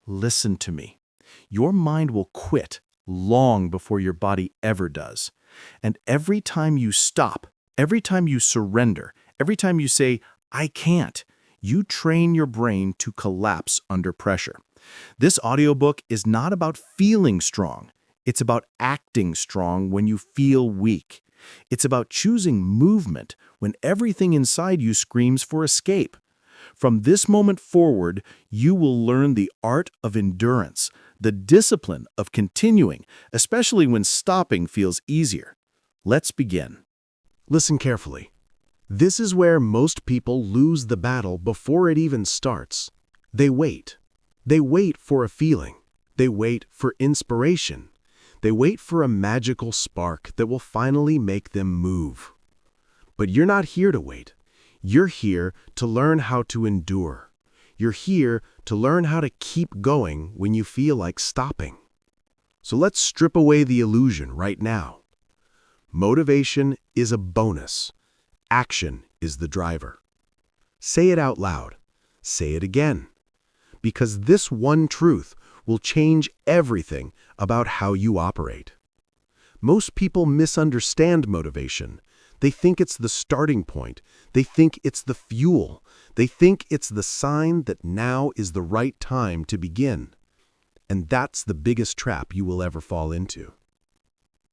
Listen to me. Your mind will quit long before your body ever does. And every time you stop, every time you surrender, every time you say, I can't, you train your brain to collapse under pressure. This audiobook is not about feeling strong. It's about acting strong when you feel weak. It's about choosing movement when everything inside you screams for escape. From this moment forward, you will learn the art of endurance, the discipline of continuing, especially when stopping feels easier. Let's begin. Listen carefully. This is where most people lose the battle before it even starts. They wait. They wait for a feeling. They wait for inspiration. They wait for a magical spark that will finally make them move. But you're not here to wait. You're here to learn how to endure. You're here to learn how to keep going when you feel like stopping. So let's strip away the illusion right now. Motivation is a bonus. Action is the driver. Say it out loud. Say it again. Because this one truth will change everything about how you operate. Most people misunderstand motivation. They think it's the starting point. They think it's the fuel. They think it's the sign that now is the right time to begin. And that's the biggest trap you will ever fall into.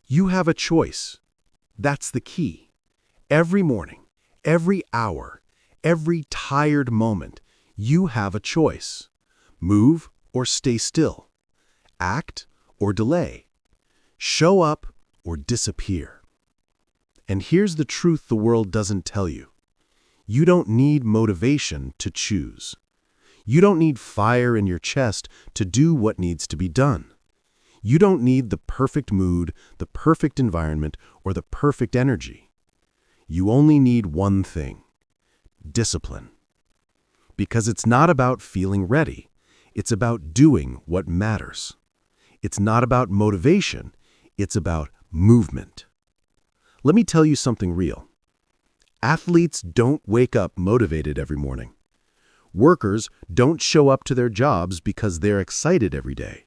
You have a choice. That's the key. Every morning, every hour, every tired moment, you have a choice. Move or stay still. Act or delay. Show up or disappear. And here's the truth the world doesn't tell you. You don't need motivation to choose. You don't need fire in your chest to do what needs to be done. You don't need the perfect mood, the perfect environment, or the perfect energy. You only need one thing: discipline. Because it's not about feeling ready. It's about doing what matters. It's not about motivation. It's about movement. Let me tell you something real. Athletes don't wake up motivated every morning. Workers don't show up to their jobs because they're excited every day.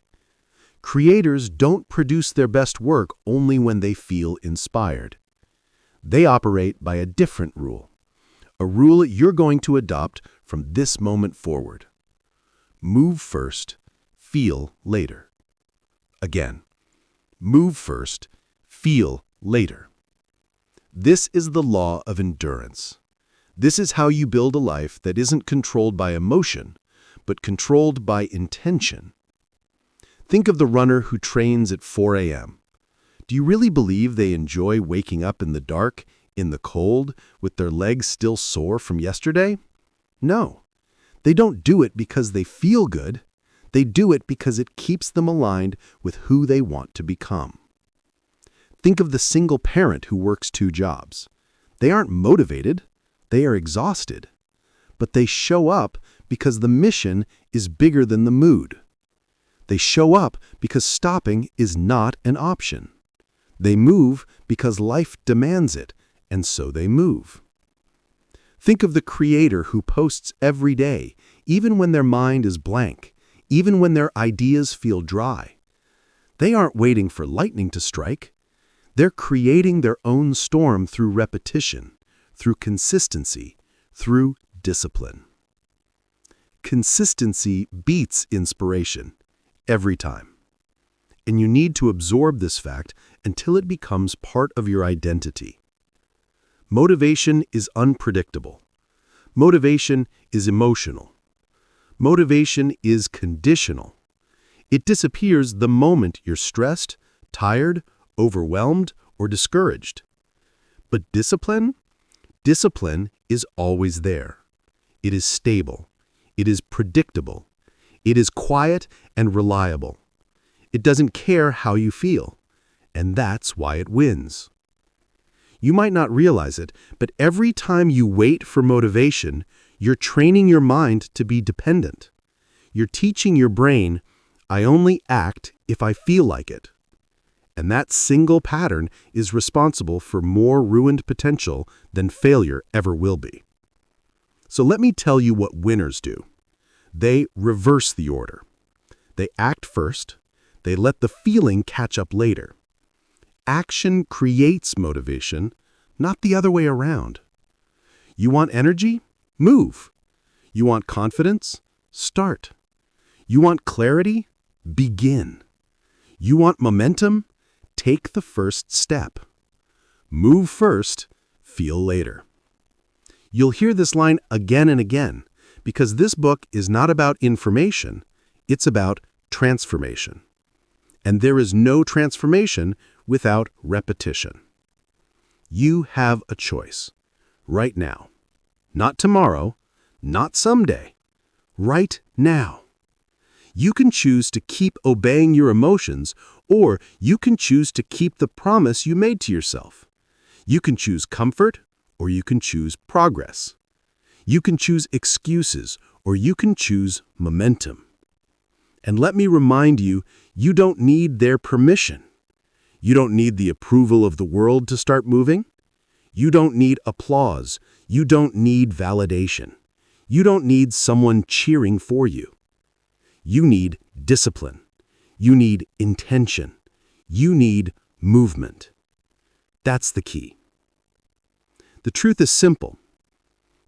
Creators don't produce their best work only when they feel inspired. They operate by a different rule, a rule you're going to adopt from this moment forward. Move first, feel later. Again, move first, feel later. This is the law of endurance. This is how you build a life that isn't controlled by emotion, but controlled by intention. Think of the runner who trains at 4 a.m. Do you really believe they enjoy waking up in the dark, in the cold, with their legs still sore from yesterday? No. They don't do it because they feel good. They do it because it keeps them aligned with who they want to become. Think of the single parent who works 2 jobs. They aren't motivated. They are exhausted. But they show up because the mission is bigger than the mood. They show up because stopping is not an option. They move because life demands it, and so they move. Think of the creator who posts every day, even when their mind is blank, even when their ideas feel dry. They aren't waiting for lightning to strike. They're creating their own storm through repetition, through consistency, through discipline. Consistency beats inspiration every time. And you need to absorb this fact until it becomes part of your identity. Motivation is unpredictable. Motivation is emotional. Motivation is conditional. It disappears the moment you're stressed, tired, overwhelmed, or discouraged. But discipline? Discipline is always there. It is stable. It is predictable. It is quiet and reliable. It doesn't care how you feel, and that's why it wins. You might not realize it, but every time you wait for motivation, you're training your mind to be dependent. You're teaching your brain, I only act if I feel like it. And that single pattern is responsible for more ruined potential than failure ever will be. So let me tell you what winners do. They reverse the order. They act first. They let the feeling catch up later. Action creates motivation, not the other way around. You want energy? Move. You want confidence? Start. You want clarity? Begin. You want momentum? Take the first step. Move first, feel later. You'll hear this line again and again because this book is not about information, it's about transformation. And there is no transformation without repetition. You have a choice. Right now. Not tomorrow, not someday. Right now. You can choose to keep obeying your emotions, or you can choose to keep the promise you made to yourself. You can choose comfort, or you can choose progress. You can choose excuses, or you can choose momentum. And let me remind you, you don't need their permission. You don't need the approval of the world to start moving. You don't need applause. You don't need validation. You don't need someone cheering for you. You need discipline. You need intention. You need movement. That's the key. The truth is simple.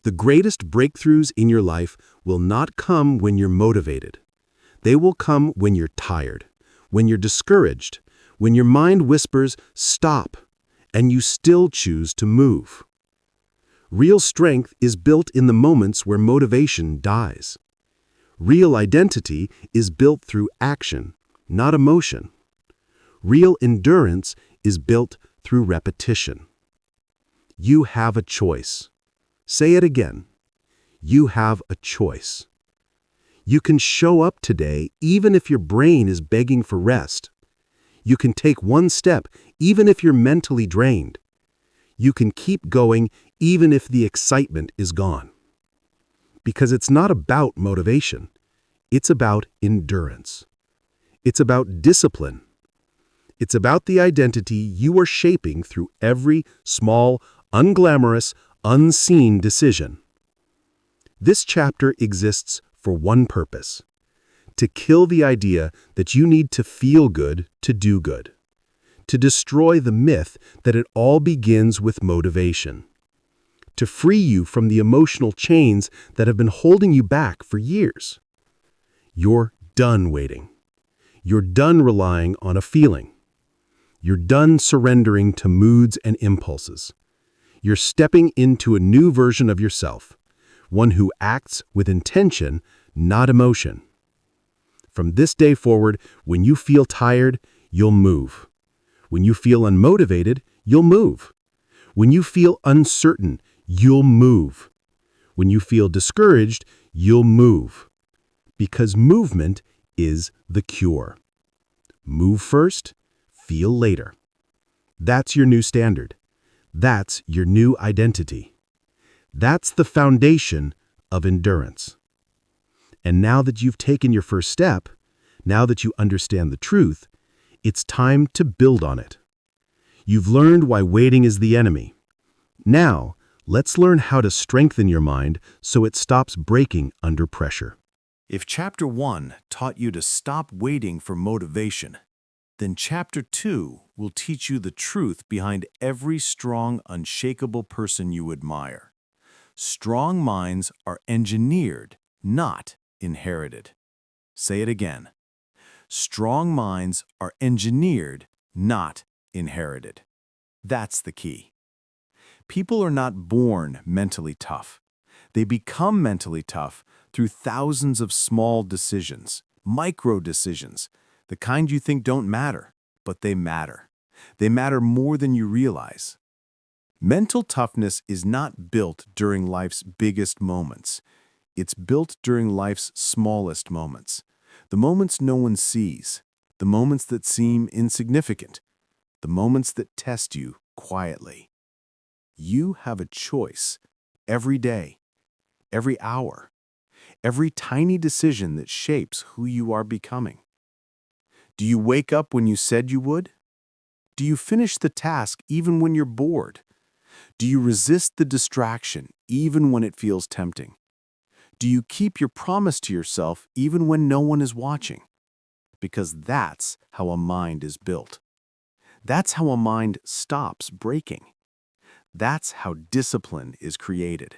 The greatest breakthroughs in your life will not come when you're motivated. They will come when you're tired, when you're discouraged, when your mind whispers, "Stop," and you still choose to move. Real strength is built in the moments where motivation dies. Real identity is built through action, not emotion. Real endurance is built through repetition. You have a choice. Say it again. You have a choice. You can show up today even if your brain is begging for rest. You can take one step even if you're mentally drained. You can keep going even if the excitement is gone. Because it's not about motivation. It's about endurance. It's about discipline. It's about the identity you are shaping through every small, unglamorous, unseen decision. This chapter exists for one purpose: to kill the idea that you need to feel good to do good, to destroy the myth that it all begins with motivation, to free you from the emotional chains that have been holding you back for years. You're done waiting. You're done relying on a feeling. You're done surrendering to moods and impulses. You're stepping into a new version of yourself, one who acts with intention, not emotion. From this day forward, when you feel tired, you'll move. When you feel unmotivated, you'll move. When you feel uncertain, you'll move. When you feel discouraged, you'll move. Because movement is the cure. Move first, feel later. That's your new standard. That's your new identity. That's the foundation of endurance. And now that you've taken your first step, now that you understand the truth, it's time to build on it. You've learned why waiting is the enemy. Now, let's learn how to strengthen your mind so it stops breaking under pressure. If Chapter 1 taught you to stop waiting for motivation, then Chapter 2 will teach you the truth behind every strong, unshakable person you admire. Strong minds are engineered, not inherited. Say it again. Strong minds are engineered, not inherited. That's the key. People are not born mentally tough. They become mentally tough through thousands of small decisions, micro decisions, the kind you think don't matter, but they matter. They matter more than you realize. Mental toughness is not built during life's biggest moments. It's built during life's smallest moments. The moments no one sees, the moments that seem insignificant, the moments that test you quietly. You have a choice every day, every hour, every tiny decision that shapes who you are becoming. Do you wake up when you said you would? Do you finish the task even when you're bored? Do you resist the distraction even when it feels tempting? Do you keep your promise to yourself even when no one is watching? because that's how a mind is built. That's how a mind stops breaking. That's how discipline is created.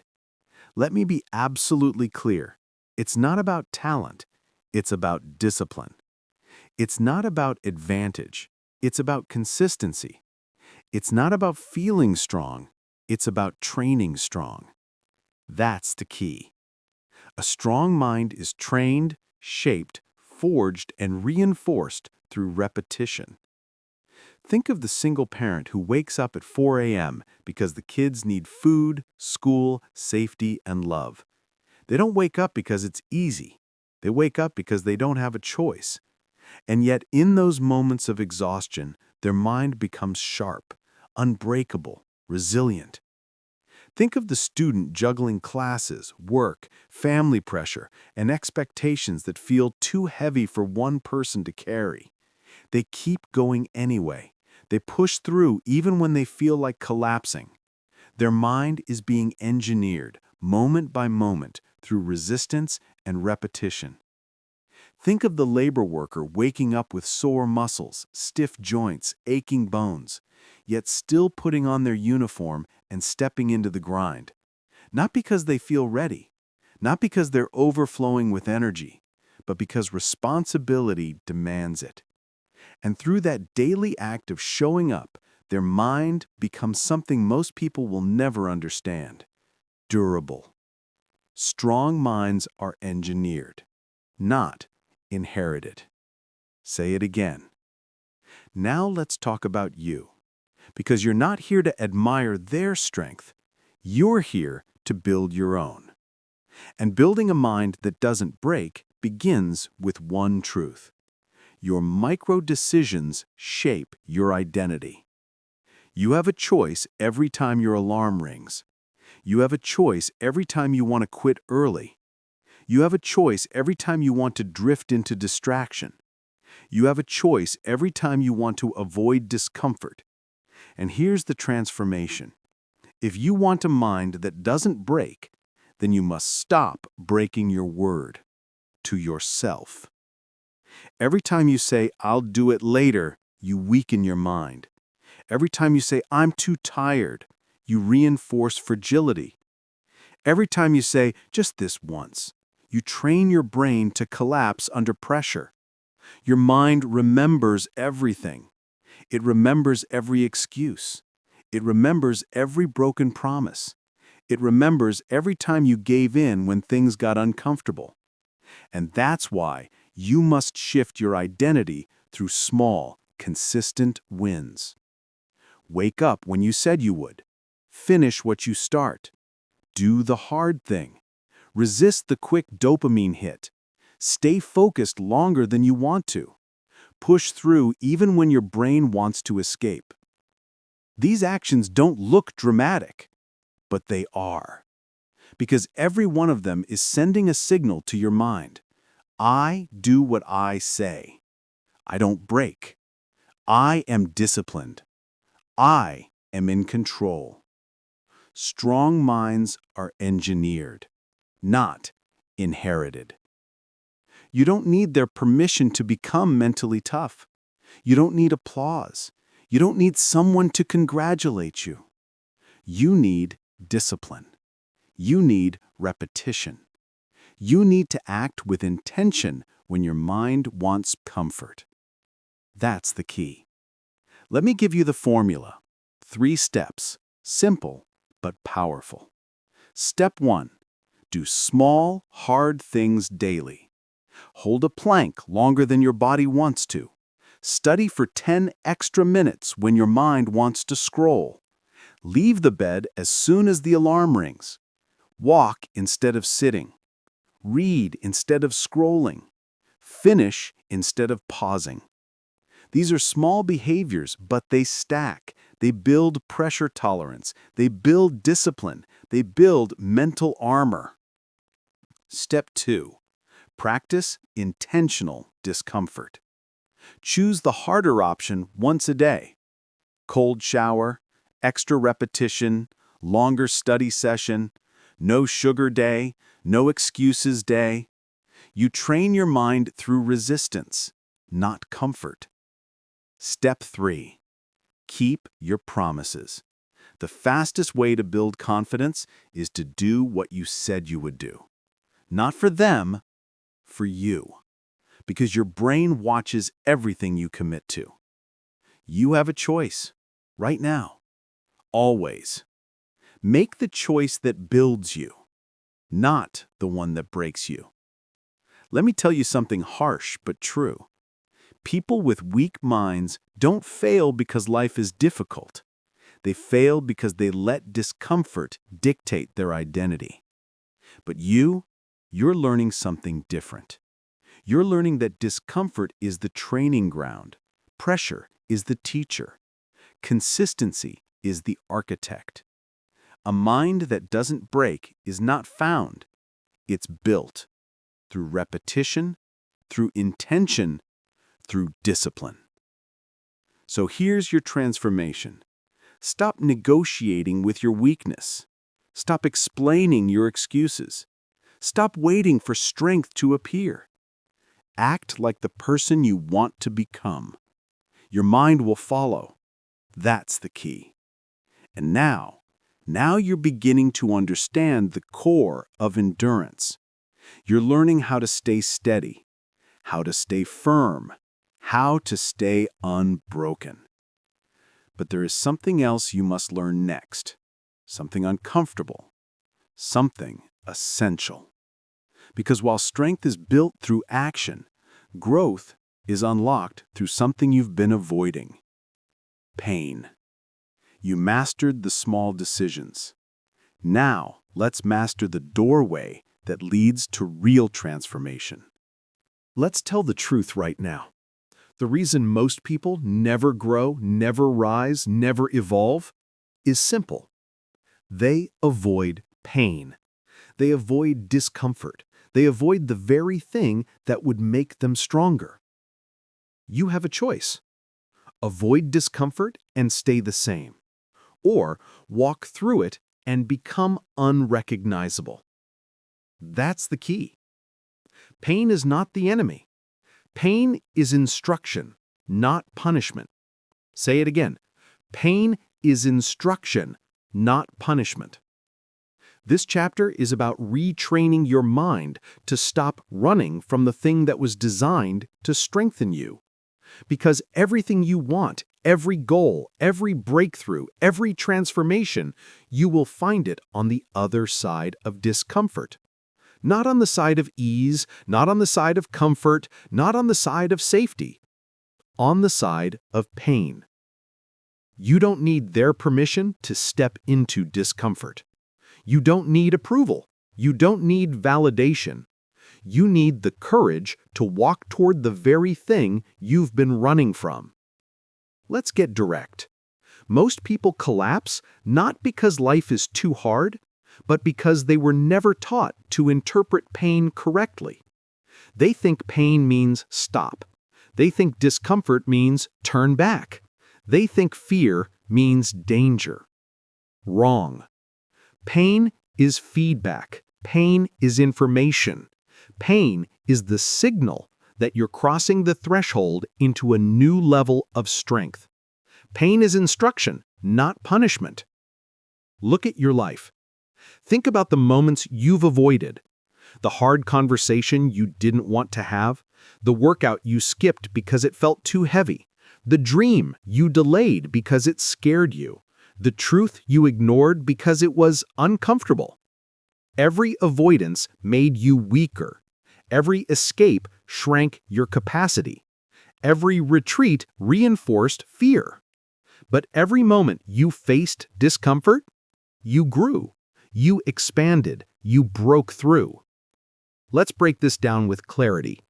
Let me be absolutely clear. It's not about talent. It's about discipline. It's not about advantage. It's about consistency. It's not about feeling strong. It's about training strong. That's the key. A strong mind is trained, shaped, forged, and reinforced through repetition. Think of the single parent who wakes up at 4 a.m. because the kids need food, school, safety, and love. They don't wake up because it's easy. They wake up because they don't have a choice. And yet, in those moments of exhaustion, their mind becomes sharp, unbreakable, resilient. Think of the student juggling classes, work, family pressure, and expectations that feel too heavy for one person to carry. They keep going anyway. They push through even when they feel like collapsing. Their mind is being engineered, moment by moment, through resistance and repetition. Think of the labor worker waking up with sore muscles, stiff joints, aching bones, yet still putting on their uniform and stepping into the grind. Not because they feel ready, not because they're overflowing with energy, but because responsibility demands it. And through that daily act of showing up, their mind becomes something most people will never understand: durable. Strong minds are engineered, not inherited. Say it again. Now let's talk about you, because you're not here to admire their strength. You're here to build your own. And building a mind that doesn't break begins with one truth: your micro-decisions shape your identity. You have a choice every time your alarm rings. You have a choice every time you want to quit early. You have a choice every time you want to drift into distraction. You have a choice every time you want to avoid discomfort. And here's the transformation. If you want a mind that doesn't break, then you must stop breaking your word to yourself. Every time you say, "I'll do it later," you weaken your mind. Every time you say, "I'm too tired," you reinforce fragility. Every time you say, "just this once," you train your brain to collapse under pressure. Your mind remembers everything. It remembers every excuse. It remembers every broken promise. It remembers every time you gave in when things got uncomfortable. And that's why you must shift your identity through small, consistent wins. Wake up when you said you would. Finish what you start. Do the hard thing. Resist the quick dopamine hit. Stay focused longer than you want to. Push through even when your brain wants to escape. These actions don't look dramatic, but they are. Because every one of them is sending a signal to your mind. I do what I say. I don't break. I am disciplined. I am in control. Strong minds are engineered, not inherited. You don't need their permission to become mentally tough. You don't need applause. You don't need someone to congratulate you. You need discipline. You need repetition. You need to act with intention when your mind wants comfort. That's the key. Let me give you the formula. 3 steps, simple but powerful. Step 1, do small, hard things daily. Hold a plank longer than your body wants to. Study for 10 extra minutes when your mind wants to scroll. Leave the bed as soon as the alarm rings. Walk instead of sitting. Read instead of scrolling. Finish instead of pausing. These are small behaviors, but they stack. They build pressure tolerance. They build discipline. They build mental armor. Step 2, practice intentional discomfort. Choose the harder option once a day. Cold shower, extra repetition, longer study session, no sugar day, no excuses day. You train your mind through resistance. not comfort. Step 3. Keep your promises. The fastest way to build confidence is to do what you said you would do. Not for them, for you. Because your brain watches everything you commit to. You have a choice, right now, always. Make the choice that builds you, not the one that breaks you. Let me tell you something harsh but true. People with weak minds don't fail because life is difficult. They fail because they let discomfort dictate their identity. But you're learning something different. You're learning that discomfort is the training ground, pressure is the teacher, consistency is the architect. A mind that doesn't break is not found, it's built through repetition, through intention, through discipline. So here's your transformation. Stop negotiating with your weakness. Stop explaining your excuses. Stop waiting for strength to appear. Act like the person you want to become. Your mind will follow. That's the key. And now you're beginning to understand the core of endurance. You're learning how to stay steady, how to stay firm, how to stay unbroken. But there is something else you must learn next, something uncomfortable, something essential. Because while strength is built through action, growth is unlocked through something you've been avoiding. Pain. You mastered the small decisions. Now, let's master the doorway that leads to real transformation. Let's tell the truth right now. The reason most people never grow, never rise, never evolve is simple. They avoid pain. They avoid discomfort. They avoid the very thing that would make them stronger. You have a choice. Avoid discomfort and stay the same. Or walk through it and become unrecognizable. That's the key. Pain is not the enemy. Pain is instruction, not punishment. Say it again. Pain is instruction, not punishment. This chapter is about retraining your mind to stop running from the thing that was designed to strengthen you. Because everything you want, every goal, every breakthrough, every transformation, you will find it on the other side of discomfort. Not on the side of ease, not on the side of comfort, not on the side of safety. On the side of pain. You don't need their permission to step into discomfort. You don't need approval. You don't need validation. You need the courage to walk toward the very thing you've been running from. Let's get direct. Most people collapse not because life is too hard, but because they were never taught to interpret pain correctly. They think pain means stop. They think discomfort means turn back. They think fear means danger. Wrong. Pain is feedback. Pain is information. Pain is the signal that you're crossing the threshold into a new level of strength. Pain is instruction, not punishment. Look at your life. Think about the moments you've avoided. The hard conversation you didn't want to have, the workout you skipped because it felt too heavy, the dream you delayed because it scared you, the truth you ignored because it was uncomfortable. Every avoidance made you weaker. Every escape shrank your capacity. Every retreat reinforced fear. But every moment you faced discomfort, you grew, you expanded, you broke through. Let's break this down with clarity.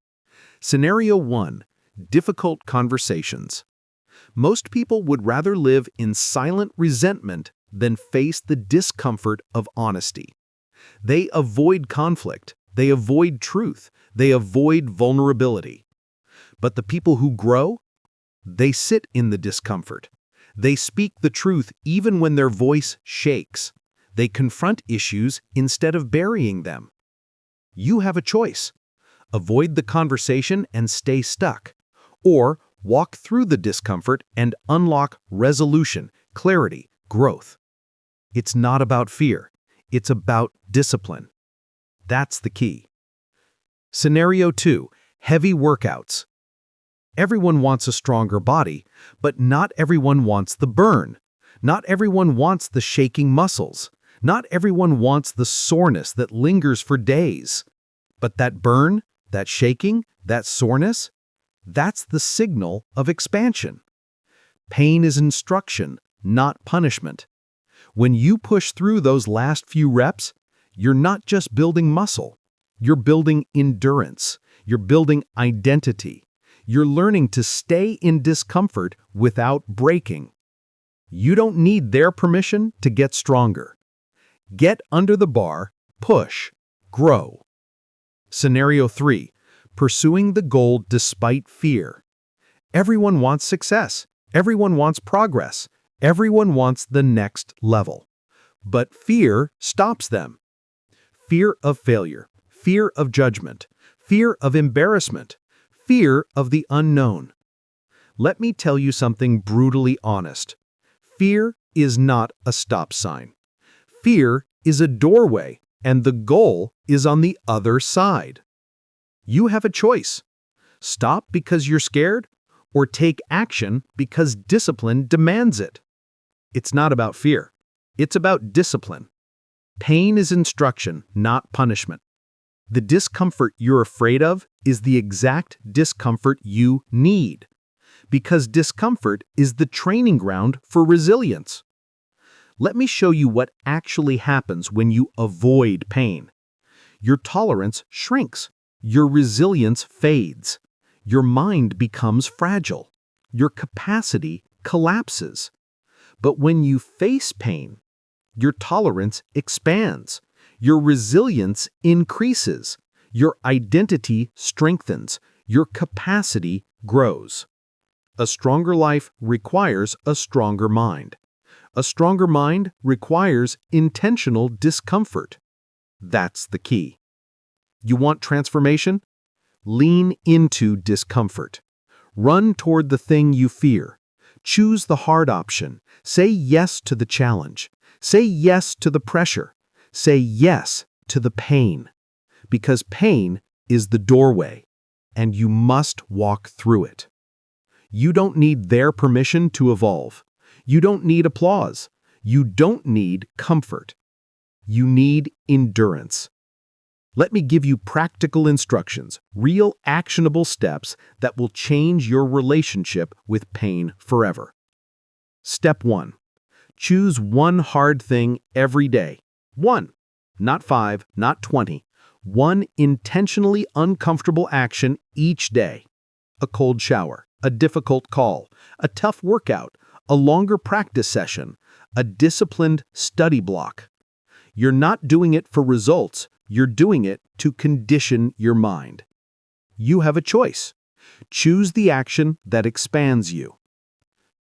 Scenario 1. Difficult conversations. Most people would rather live in silent resentment than face the discomfort of honesty. They avoid conflict, they avoid truth, they avoid vulnerability. But the people who grow, they sit in the discomfort. They speak the truth even when their voice shakes. They confront issues instead of burying them. You have a choice. Avoid the conversation and stay stuck, or walk through the discomfort and unlock resolution, clarity, growth. It's not about fear. It's about discipline. That's the key. Scenario 2. Heavy workouts. Everyone wants a stronger body, but not everyone wants the burn. Not everyone wants the shaking muscles. Not everyone wants the soreness that lingers for days. But that burn, that shaking, that soreness, that's the signal of expansion. Pain is instruction, not punishment. When you push through those last few reps, you're not just building muscle. You're building endurance. You're building identity. You're learning to stay in discomfort without breaking. You don't need their permission to get stronger. Get under the bar, push, grow. Scenario 3. Pursuing the goal despite fear. Everyone wants success. Everyone wants progress. Everyone wants the next level. But fear stops them. Fear of failure, fear of judgment, fear of embarrassment, fear of the unknown. Let me tell you something brutally honest. Fear is not a stop sign. Fear is a doorway, and the goal is on the other side. You have a choice. Stop because you're scared, or take action because discipline demands it. It's not about fear. It's about discipline. Pain is instruction, not punishment. The discomfort you're afraid of is the exact discomfort you need, because discomfort is the training ground for resilience. Let me show you what actually happens when you avoid pain. Your tolerance shrinks. Your resilience fades. Your mind becomes fragile. Your capacity collapses. But when you face pain, your tolerance expands. Your resilience increases. Your identity strengthens. Your capacity grows. A stronger life requires a stronger mind. A stronger mind requires intentional discomfort. That's the key. You want transformation? Lean into discomfort. Run toward the thing you fear. Choose the hard option. Say yes to the challenge. Say yes to the pressure. Say yes to the pain. Because pain is the doorway, and you must walk through it. You don't need their permission to evolve. You don't need applause. You don't need comfort. You need endurance. Let me give you practical instructions, real actionable steps that will change your relationship with pain forever. Step 1. Choose one hard thing every day. One, not 5, not 20. One intentionally uncomfortable action each day. A cold shower, a difficult call, a tough workout, a longer practice session, a disciplined study block. You're not doing it for results. You're doing it to condition your mind. You have a choice. Choose the action that expands you.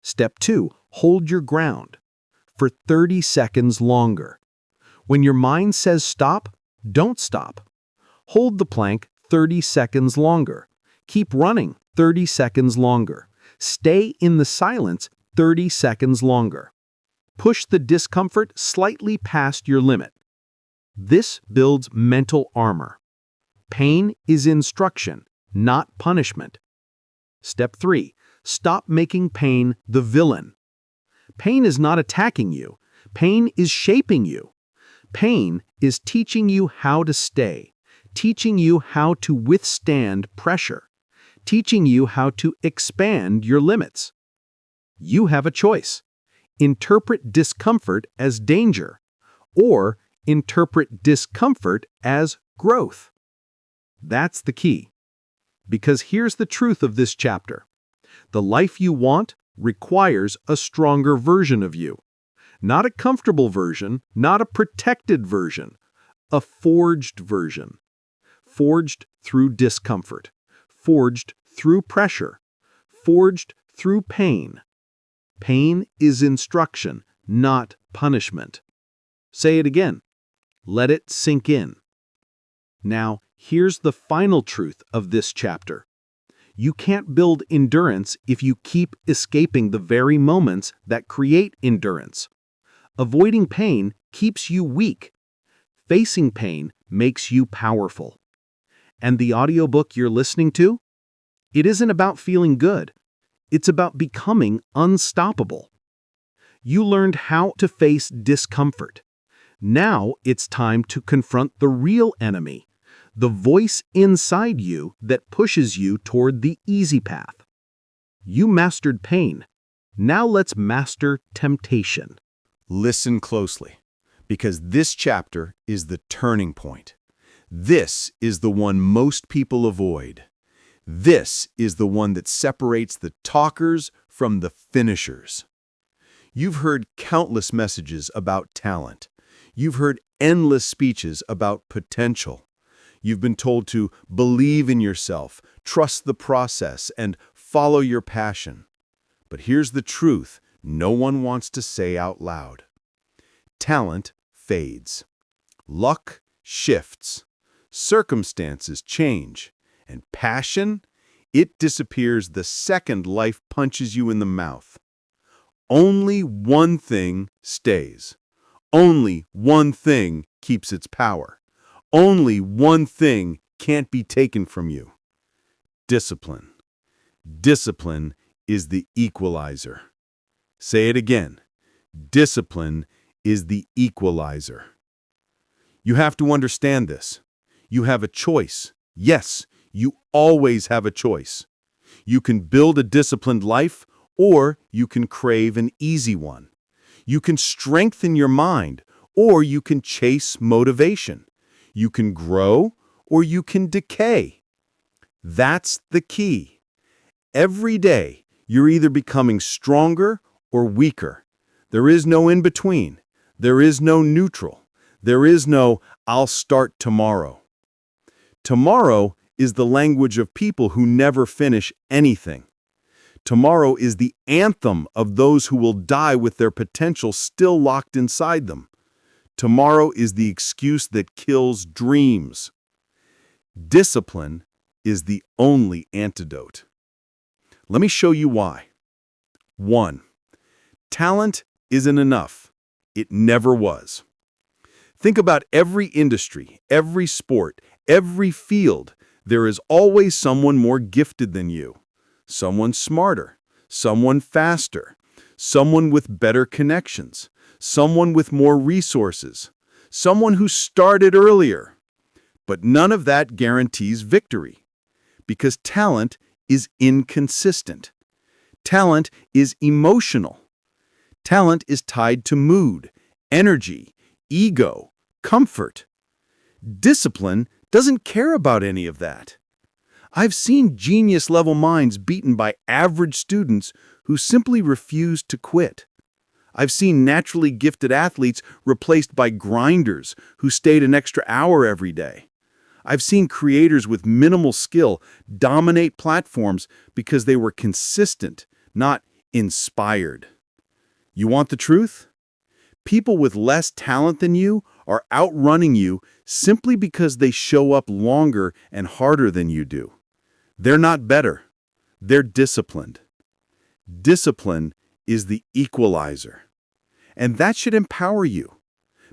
Step 2. Hold your ground for 30 seconds longer. When your mind says stop, don't stop. Hold the plank 30 seconds longer. Keep running 30 seconds longer. Stay in the silence 30 seconds longer. Push the discomfort slightly past your limit. This builds mental armor. Pain is instruction, not punishment. Step 3. Stop making pain the villain. Pain is not attacking you. Pain is shaping you. Pain is teaching you how to stay, teaching you how to withstand pressure, teaching you how to expand your limits. You have a choice. Interpret discomfort as danger, or interpret discomfort as growth. That's the key. Because here's the truth of this chapter. The life you want requires a stronger version of you. Not a comfortable version, not a protected version, a forged version. Forged through discomfort, forged through pressure, forged through pain. Pain is instruction, not punishment. Say it again. Let it sink in. Now, here's the final truth of this chapter. You can't build endurance if you keep escaping the very moments that create endurance. Avoiding pain keeps you weak. Facing pain makes you powerful. And the audiobook you're listening to? It isn't about feeling good. It's about becoming unstoppable. You learned how to face discomfort. Now it's time to confront the real enemy, the voice inside you that pushes you toward the easy path. You mastered pain. Now let's master temptation. Listen closely, because this chapter is the turning point. This is the one most people avoid. This is the one that separates the talkers from the finishers. You've heard countless messages about talent. You've heard endless speeches about potential. You've been told to believe in yourself, trust the process, and follow your passion. But here's the truth no one wants to say out loud. Talent fades. Luck shifts. Circumstances change. And passion, it disappears the second life punches you in the mouth. Only one thing stays. Only one thing keeps its power. Only one thing can't be taken from you. Discipline. Discipline is the equalizer. Say it again. Discipline is the equalizer. You have to understand this. You have a choice. Yes, you always have a choice. You can build a disciplined life, or you can crave an easy one. You can strengthen your mind, or you can chase motivation. You can grow, or you can decay. That's the key. Every day, you're either becoming stronger or weaker. There is no in between. There is no neutral. There is no, I'll start tomorrow. Tomorrow is the language of people who never finish anything. Tomorrow is the anthem of those who will die with their potential still locked inside them. Tomorrow is the excuse that kills dreams. Discipline is the only antidote. Let me show you why. 1. Talent isn't enough. It never was. Think about every industry, every sport, every field. There is always someone more gifted than you. Someone smarter, someone faster, someone with better connections, someone with more resources, someone who started earlier. But none of that guarantees victory, because talent is inconsistent. Talent is emotional. Talent is tied to mood, energy, ego, comfort. Discipline doesn't care about any of that. I've seen genius-level minds beaten by average students who simply refused to quit. I've seen naturally gifted athletes replaced by grinders who stayed an extra hour every day. I've seen creators with minimal skill dominate platforms because they were consistent, not inspired. You want the truth? People with less talent than you are outrunning you simply because they show up longer and harder than you do. They're not better. They're disciplined. Discipline is the equalizer. And that should empower you,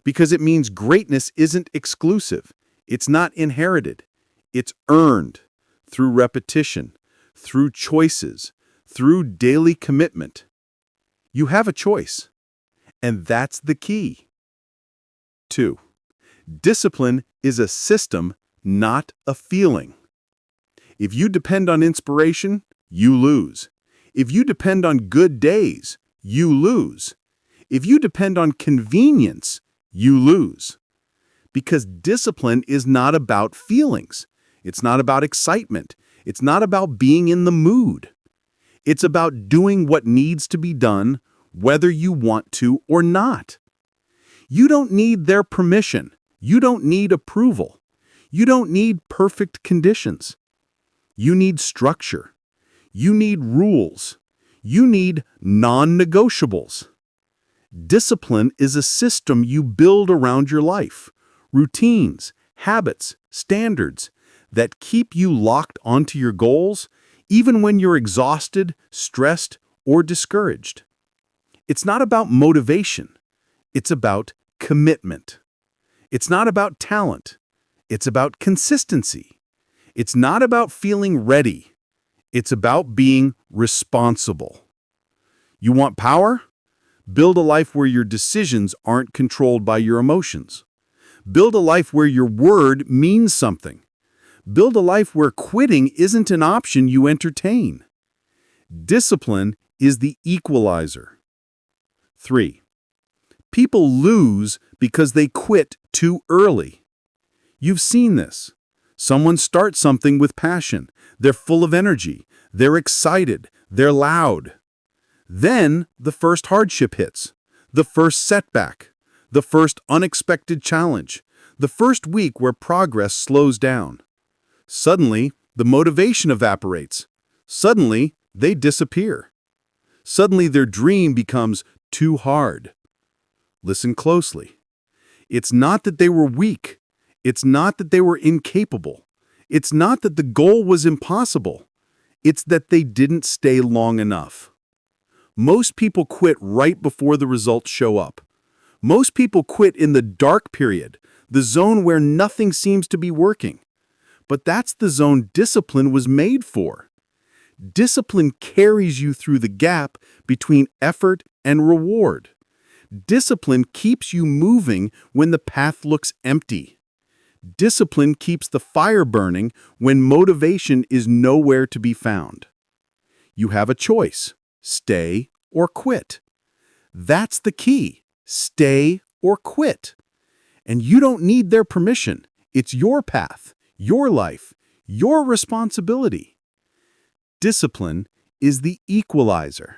because it means greatness isn't exclusive. It's not inherited. It's earned through repetition, through choices, through daily commitment. You have a choice, and that's the key. 2. Discipline is a system, not a feeling. If you depend on inspiration, you lose. If you depend on good days, you lose. If you depend on convenience, you lose. Because discipline is not about feelings. It's not about excitement. It's not about being in the mood. It's about doing what needs to be done, whether you want to or not. You don't need their permission. You don't need approval. You don't need perfect conditions. You need structure. You need rules. You need non-negotiables. Discipline is a system you build around your life, routines, habits, standards that keep you locked onto your goals even when you're exhausted, stressed, or discouraged. It's not about motivation. It's about commitment. It's not about talent. It's about consistency. It's not about feeling ready. It's about being responsible. You want power? Build a life where your decisions aren't controlled by your emotions. Build a life where your word means something. Build a life where quitting isn't an option you entertain. Discipline is the equalizer. 3. People lose because they quit too early. You've seen this. Someone starts something with passion. They're full of energy. They're excited. They're loud. Then the first hardship hits, the first setback, the first unexpected challenge, the first week where progress slows down. Suddenly, the motivation evaporates. Suddenly, they disappear. Suddenly, their dream becomes too hard. Listen closely. It's not that they were weak. It's not that they were incapable. It's not that the goal was impossible. It's that they didn't stay long enough. Most people quit right before the results show up. Most people quit in the dark period, the zone where nothing seems to be working. But that's the zone discipline was made for. Discipline carries you through the gap between effort and reward. Discipline keeps you moving when the path looks empty. Discipline keeps the fire burning when motivation is nowhere to be found. You have a choice: stay or quit. That's the key: stay or quit. And you don't need their permission. It's your path, your life, your responsibility. Discipline is the equalizer.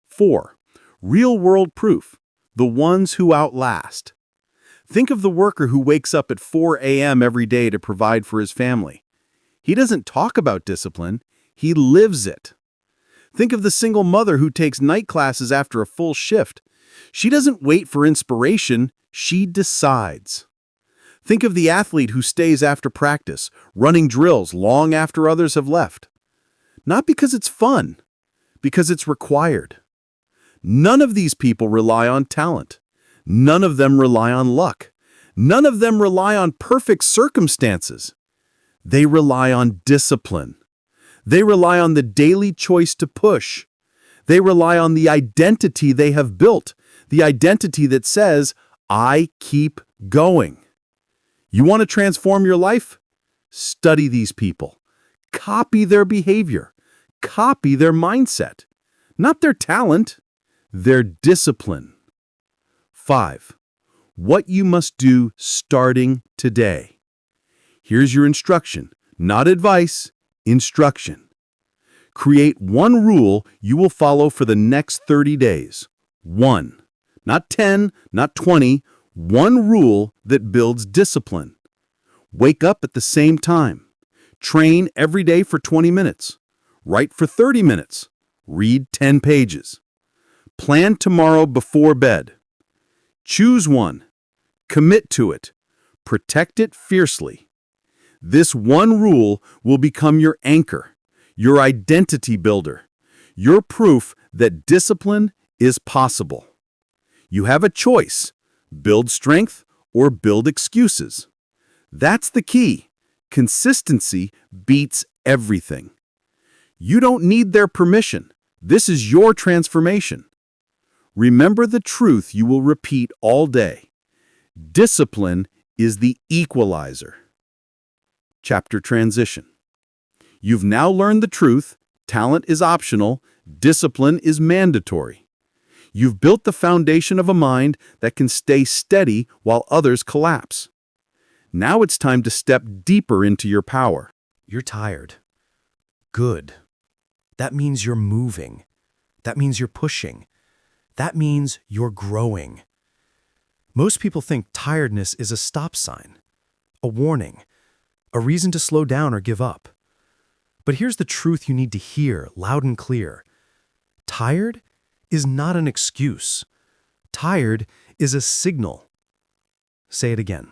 4. Real-world proof: the ones who outlast. Think of the worker who wakes up at 4 a.m. every day to provide for his family. He doesn't talk about discipline, he lives it. Think of the single mother who takes night classes after a full shift. She doesn't wait for inspiration, she decides. Think of the athlete who stays after practice, running drills long after others have left. Not because it's fun, because it's required. None of these people rely on talent. None of them rely on luck. None of them rely on perfect circumstances. They rely on discipline. They rely on the daily choice to push. They rely on the identity they have built, the identity that says, I keep going. You want to transform your life? Study these people. Copy their behavior. Copy their mindset. Not their talent, their discipline. 5. What you must do starting today. Here's your instruction, not advice, instruction. Create one rule you will follow for the next 30 days. 1. Not 10, not 20. One rule that builds discipline. Wake up at the same time. Train every day for 20 minutes. Write for 30 minutes. Read 10 pages. Plan tomorrow before bed. Choose one. Commit to it. Protect it fiercely. This one rule will become your anchor, your identity builder, your proof that discipline is possible. You have a choice: build strength or build excuses. That's the key. Consistency beats everything. You don't need their permission. This is your transformation. Remember the truth you will repeat all day. Discipline is the equalizer. Chapter transition. You've now learned the truth. Talent is optional. Discipline is mandatory. You've built the foundation of a mind that can stay steady while others collapse. Now it's time to step deeper into your power. You're tired. Good. That means you're moving. That means you're pushing. That means you're growing. Most people think tiredness is a stop sign, a warning, a reason to slow down or give up. But here's the truth you need to hear loud and clear. Tired is not an excuse. Tired is a signal. Say it again.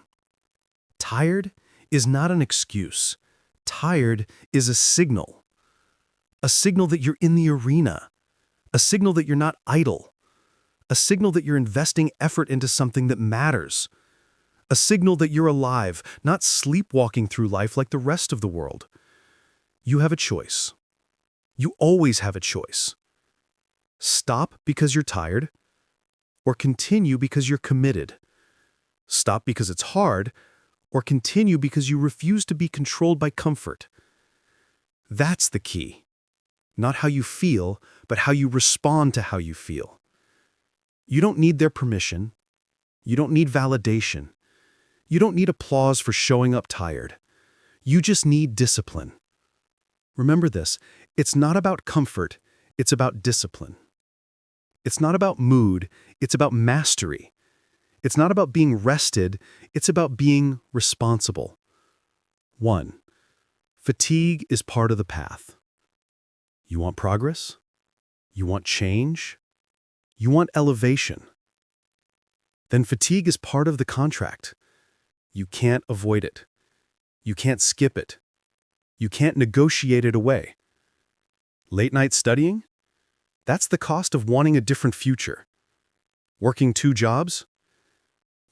Tired is not an excuse. Tired is a signal. a signal that you're in the arena, a signal that you're not idle, a signal that you're investing effort into something that matters, a signal that you're alive, not sleepwalking through life like the rest of the world. You have a choice. You always have a choice. Stop because you're tired, or continue because you're committed. Stop because it's hard, or continue because you refuse to be controlled by comfort. That's the key. Not how you feel, but how you respond to how you feel. You don't need their permission. You don't need validation. You don't need applause for showing up tired. You just need discipline. Remember this, it's not about comfort, it's about discipline. It's not about mood, it's about mastery. It's not about being rested, it's about being responsible. 1. Fatigue is part of the path. You want progress? You want change? You want elevation? Then fatigue is part of the contract. You can't avoid it. You can't skip it. You can't negotiate it away. Late night studying? That's the cost of wanting a different future. Working 2 jobs?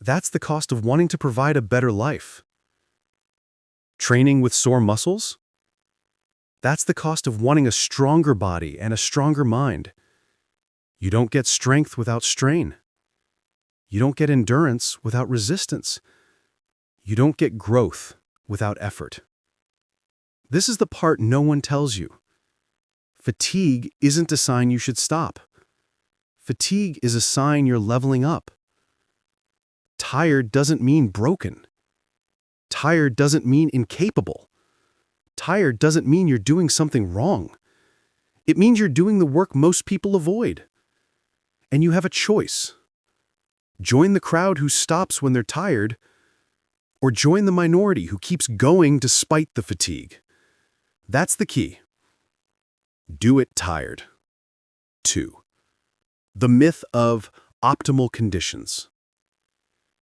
That's the cost of wanting to provide a better life. Training with sore muscles? That's the cost of wanting a stronger body and a stronger mind. You don't get strength without strain. You don't get endurance without resistance. You don't get growth without effort. This is the part no one tells you. Fatigue isn't a sign you should stop. Fatigue is a sign you're leveling up. Tired doesn't mean broken. Tired doesn't mean incapable. Tired doesn't mean you're doing something wrong. It means you're doing the work most people avoid. And you have a choice. Join the crowd who stops when they're tired, or join the minority who keeps going despite the fatigue. That's the key. Do it tired. 2. The myth of optimal conditions.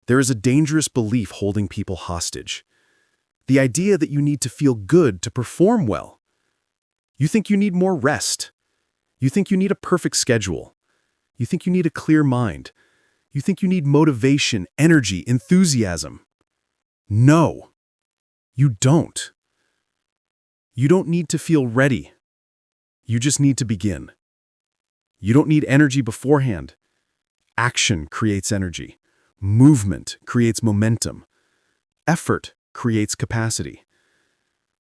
There is a dangerous belief holding people hostage. The idea that you need to feel good to perform well. You think you need more rest. You think you need a perfect schedule. You think you need a clear mind. You think you need motivation, energy, enthusiasm. No, you don't. You don't need to feel ready. You just need to begin. You don't need energy beforehand. Action creates energy. Movement creates momentum. Effort creates capacity.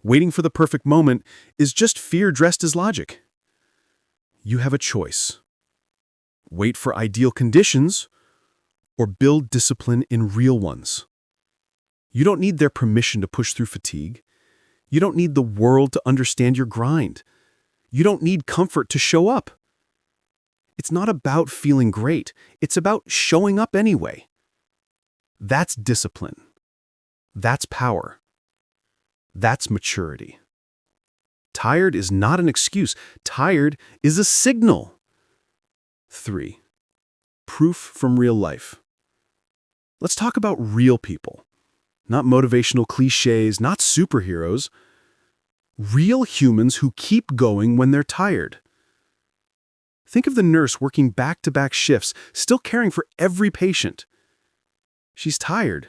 Waiting for the perfect moment is just fear dressed as logic. You have a choice. Wait for ideal conditions or build discipline in real ones. You don't need their permission to push through fatigue. You don't need the world to understand your grind. You don't need comfort to show up. It's not about feeling great. It's about showing up anyway. That's discipline. That's power. That's maturity. Tired is not an excuse. Tired is a signal. 3. Proof from real life. Let's talk about real people. Not motivational cliches, not superheroes. Real humans who keep going when they're tired. Think of the nurse working back-to-back shifts, still caring for every patient. She's tired,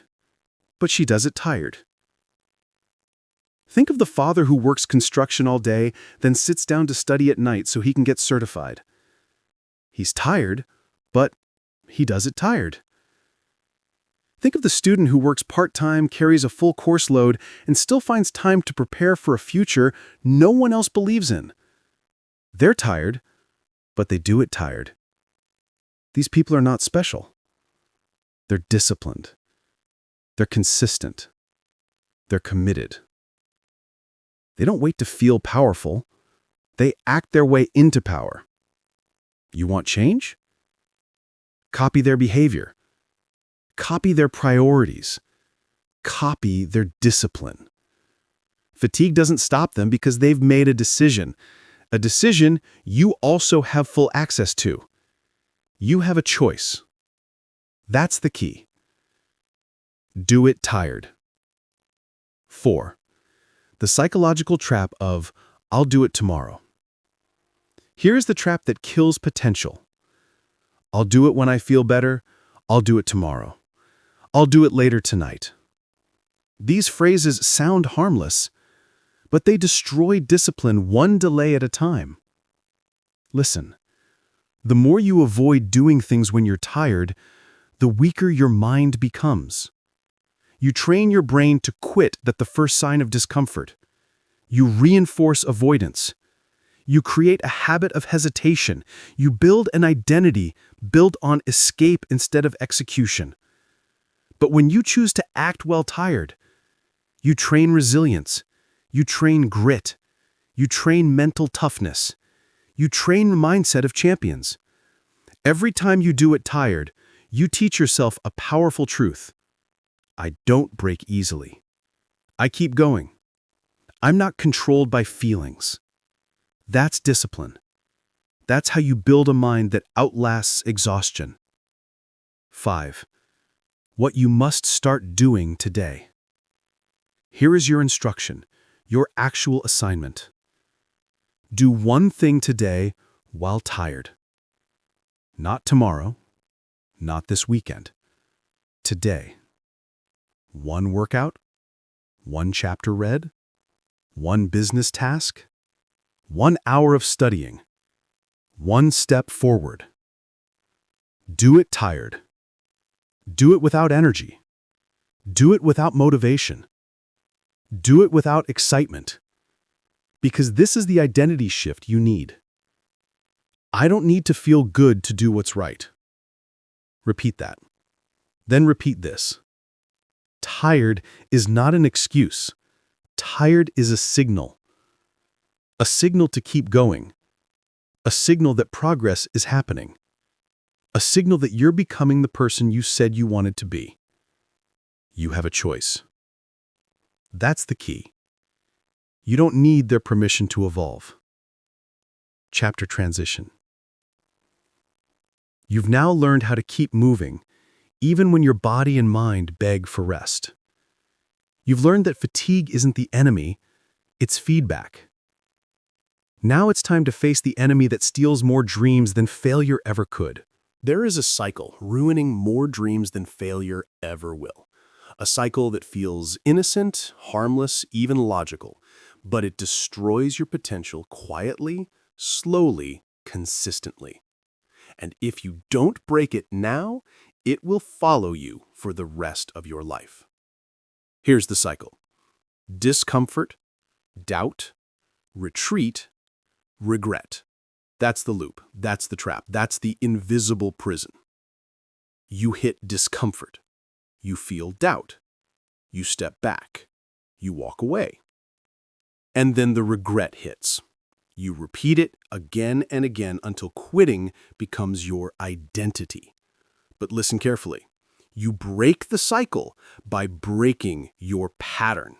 but she does it tired. Think of the father who works construction all day, then sits down to study at night so he can get certified. He's tired, but he does it tired. Think of the student who works part-time, carries a full course load, and still finds time to prepare for a future no one else believes in. They're tired, but they do it tired. These people are not special. They're disciplined. They're consistent. They're committed. They don't wait to feel powerful. They act their way into power. You want change? Copy their behavior. Copy their priorities. Copy their discipline. Fatigue doesn't stop them because they've made a decision you also have full access to. You have a choice. That's the key. Do it tired. 4. The psychological trap of, I'll do it tomorrow. Here's the trap that kills potential. I'll do it when I feel better. I'll do it tomorrow. I'll do it later tonight. These phrases sound harmless, but they destroy discipline one delay at a time. Listen, the more you avoid doing things when you're tired, the weaker your mind becomes. You train your brain to quit at the first sign of discomfort. You reinforce avoidance. You create a habit of hesitation. You build an identity built on escape instead of execution. But when you choose to act while tired, you train resilience. You train grit. You train mental toughness. You train the mindset of champions. Every time you do it tired, you teach yourself a powerful truth. I don't break easily. I keep going. I'm not controlled by feelings. That's discipline. That's how you build a mind that outlasts exhaustion. 5. What you must start doing today. Here is your instruction, your actual assignment. Do one thing today while tired. Not tomorrow, not this weekend. Today. One workout, one chapter read, one business task, 1 hour of studying, one step forward. Do it tired. Do it without energy. Do it without motivation. Do it without excitement. Because this is the identity shift you need. I don't need to feel good to do what's right. Repeat that. Then repeat this. Tired is not an excuse. Tired is a signal. A signal to keep going. A signal that progress is happening. A signal that you're becoming the person you said you wanted to be. You have a choice. That's the key. You don't need their permission to evolve. Chapter transition. You've now learned how to keep moving, even when your body and mind beg for rest. You've learned that fatigue isn't the enemy, it's feedback. Now it's time to face the enemy that steals more dreams than failure ever could. There is a cycle ruining more dreams than failure ever will. A cycle that feels innocent, harmless, even logical, but it destroys your potential quietly, slowly, consistently. And if you don't break it now, it will follow you for the rest of your life. Here's the cycle. Discomfort, doubt, retreat, regret. That's the loop. That's the trap. That's the invisible prison. You hit discomfort. You feel doubt. You step back. You walk away. And then the regret hits. You repeat it again and again until quitting becomes your identity. But listen carefully. You break the cycle by breaking your pattern.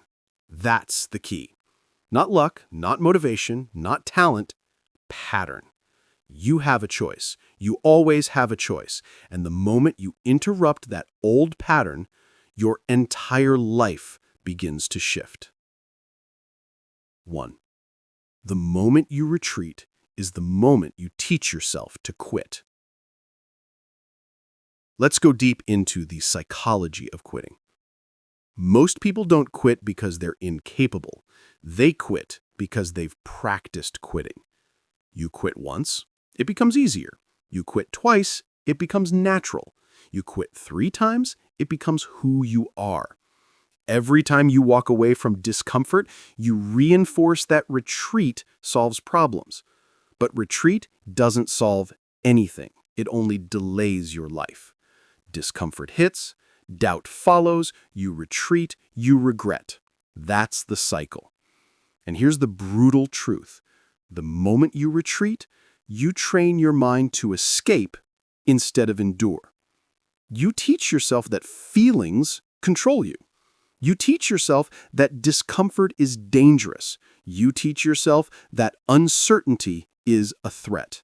That's the key. Not luck, not motivation, not talent, pattern. You have a choice. You always have a choice. And the moment you interrupt that old pattern, your entire life begins to shift. 1. The moment you retreat is the moment you teach yourself to quit. Let's go deep into the psychology of quitting. Most people don't quit because they're incapable. They quit because they've practiced quitting. You quit once, it becomes easier. You quit twice, it becomes natural. You quit 3 times, it becomes who you are. Every time you walk away from discomfort, you reinforce that retreat solves problems. But retreat doesn't solve anything. It only delays your life. Discomfort hits, doubt follows, you retreat, you regret. That's the cycle. And here's the brutal truth. The moment you retreat, you train your mind to escape instead of endure. You teach yourself that feelings control you. You teach yourself that discomfort is dangerous. You teach yourself that uncertainty is a threat.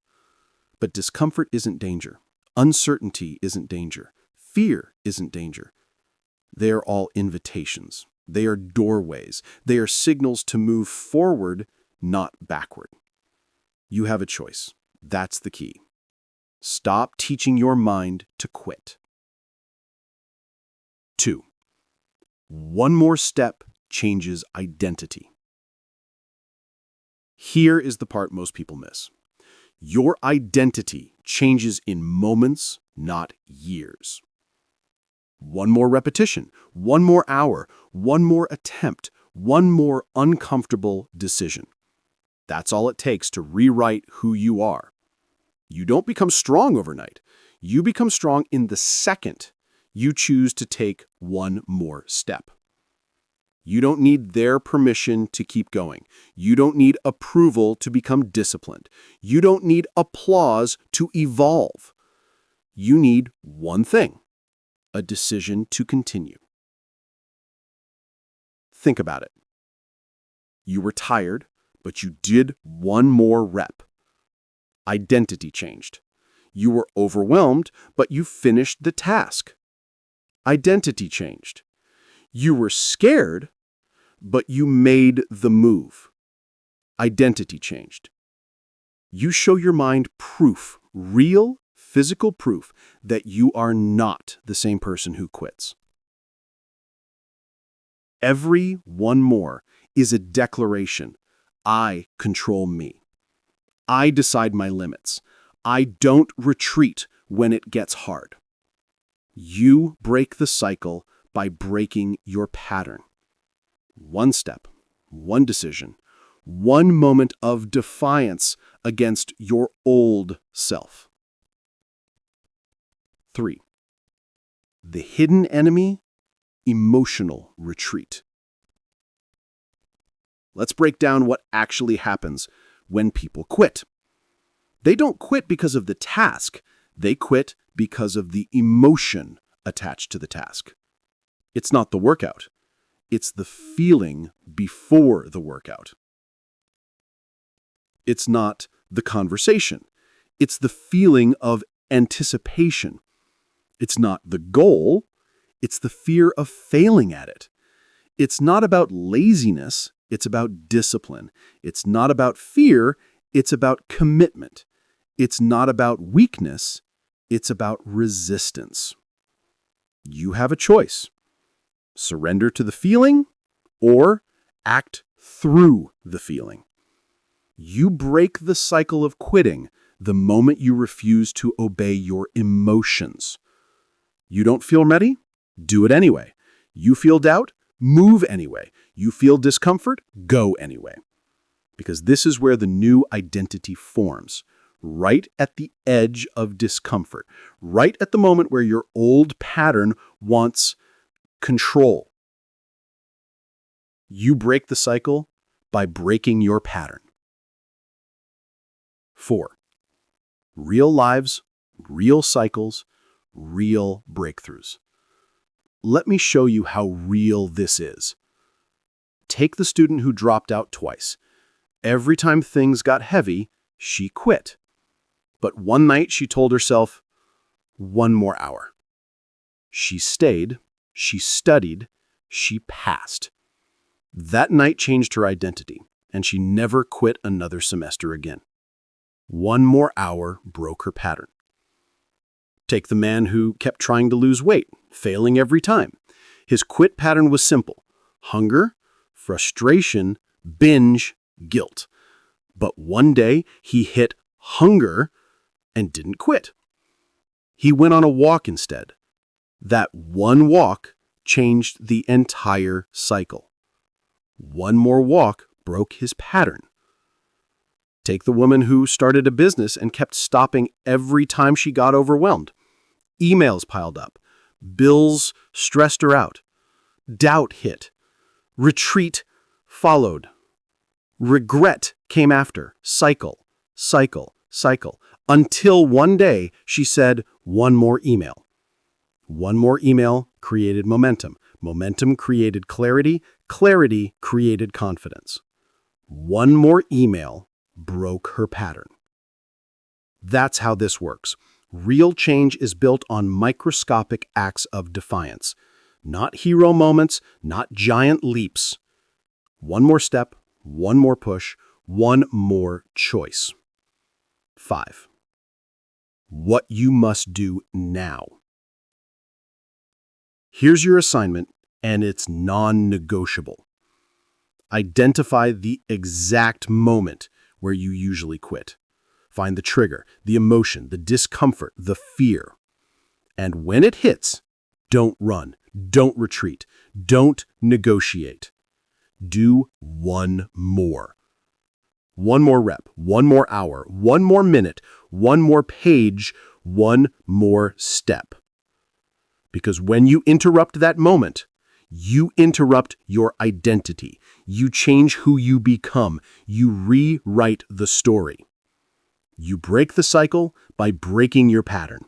But discomfort isn't danger. Uncertainty isn't danger. Fear isn't danger. They are all invitations. They are doorways. They are signals to move forward, not backward. You have a choice. That's the key. Stop teaching your mind to quit. 2. One more step changes identity. Here is the part most people miss. Your identity changes in moments, not years. One more repetition, one more hour, one more attempt, one more uncomfortable decision. That's all it takes to rewrite who you are. You don't become strong overnight. You become strong in the second you choose to take one more step. You don't need their permission to keep going. You don't need approval to become disciplined. You don't need applause to evolve. You need one thing: a decision to continue. Think about it. You were tired, but you did one more rep. Identity changed. You were overwhelmed, but you finished the task. Identity changed. You were scared, but you made the move. Identity changed. You show your mind proof, real, physical proof, that you are not the same person who quits. Every one more is a declaration. I control me. I decide my limits. I don't retreat when it gets hard. You break the cycle by breaking your pattern. One step, one decision, one moment of defiance against your old self. 3. The hidden enemy: emotional retreat. Let's break down what actually happens when people quit. They don't quit because of the task. They quit because of the emotion attached to the task. It's not the workout. It's the feeling before the workout. It's not the conversation. It's the feeling of anticipation. It's not the goal. It's the fear of failing at it. It's not about laziness. It's about discipline. It's not about fear. It's about commitment. It's not about weakness. It's about resistance. You have a choice: surrender to the feeling or act through the feeling. You break the cycle of quitting the moment you refuse to obey your emotions. You don't feel ready? Do it anyway. You feel doubt? Move anyway. You feel discomfort? Go anyway. Because this is where the new identity forms, right at the edge of discomfort, right at the moment where your old pattern wants control. You break the cycle by breaking your pattern. 4. Real lives, real cycles, real breakthroughs. Let me show you how real this is. Take the student who dropped out twice. Every time things got heavy, she quit. But one night she told herself, one more hour. She stayed, she studied, she passed. That night changed her identity, and she never quit another semester again. One more hour broke her pattern. Take the man who kept trying to lose weight, failing every time. His quit pattern was simple: hunger, frustration, binge, guilt. But one day he hit hunger and didn't quit. He went on a walk instead. That one walk changed the entire cycle. One more walk broke his pattern. Take the woman who started a business and kept stopping every time she got overwhelmed. Emails piled up. Bills stressed her out. Doubt hit. Retreat followed. Regret came after. Cycle, cycle, cycle. Until one day she said, one more email. One more email created momentum. Momentum created clarity. Clarity created confidence. One more email broke her pattern. That's how this works. Real change is built on microscopic acts of defiance. Not hero moments, not giant leaps. One more step, one more push, one more choice. 5. What you must do now. Here's your assignment, and it's non-negotiable. Identify the exact moment where you usually quit. Find the trigger, the emotion, the discomfort, the fear. And when it hits, don't run, don't retreat, don't negotiate. Do one more. One more rep, one more hour, one more minute, one more page, one more step. Because when you interrupt that moment, you interrupt your identity. You change who you become. You rewrite the story. You break the cycle by breaking your pattern.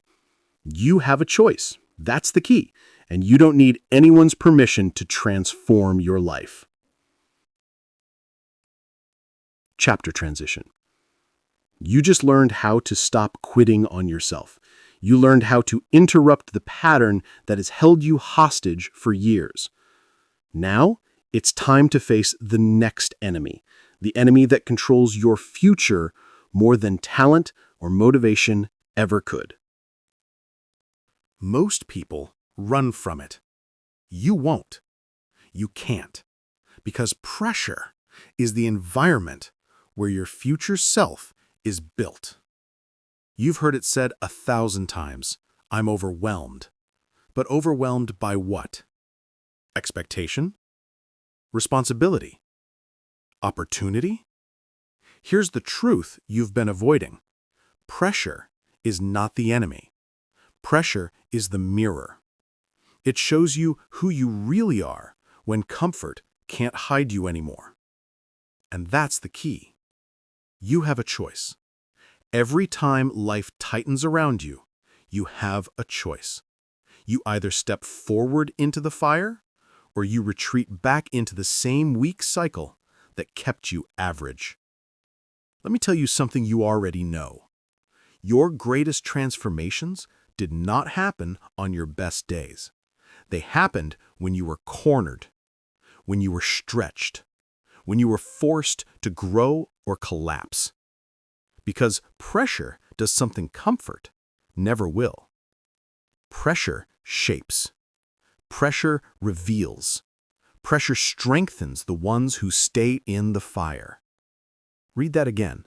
You have a choice. That's the key. And you don't need anyone's permission to transform your life. Chapter transition. You just learned how to stop quitting on yourself. You learned how to interrupt the pattern that has held you hostage for years. Now, it's time to face the next enemy, the enemy that controls your future more than talent or motivation ever could. Most people run from it. You won't. You can't. Because pressure is the environment where your future self is built. You've heard it said 1,000 times, I'm overwhelmed. But overwhelmed by what? Expectation? Responsibility? Opportunity? Here's the truth you've been avoiding. Pressure is not the enemy. Pressure is the mirror. It shows you who you really are when comfort can't hide you anymore. And that's the key. You have a choice. Every time life tightens around you, you have a choice. You either step forward into the fire, or you retreat back into the same weak cycle that kept you average. Let me tell you something you already know. Your greatest transformations did not happen on your best days. They happened when you were cornered, when you were stretched, when you were forced to grow or collapse. Because pressure does something comfort never will. Pressure shapes. Pressure reveals. Pressure strengthens the ones who stay in the fire. Read that again.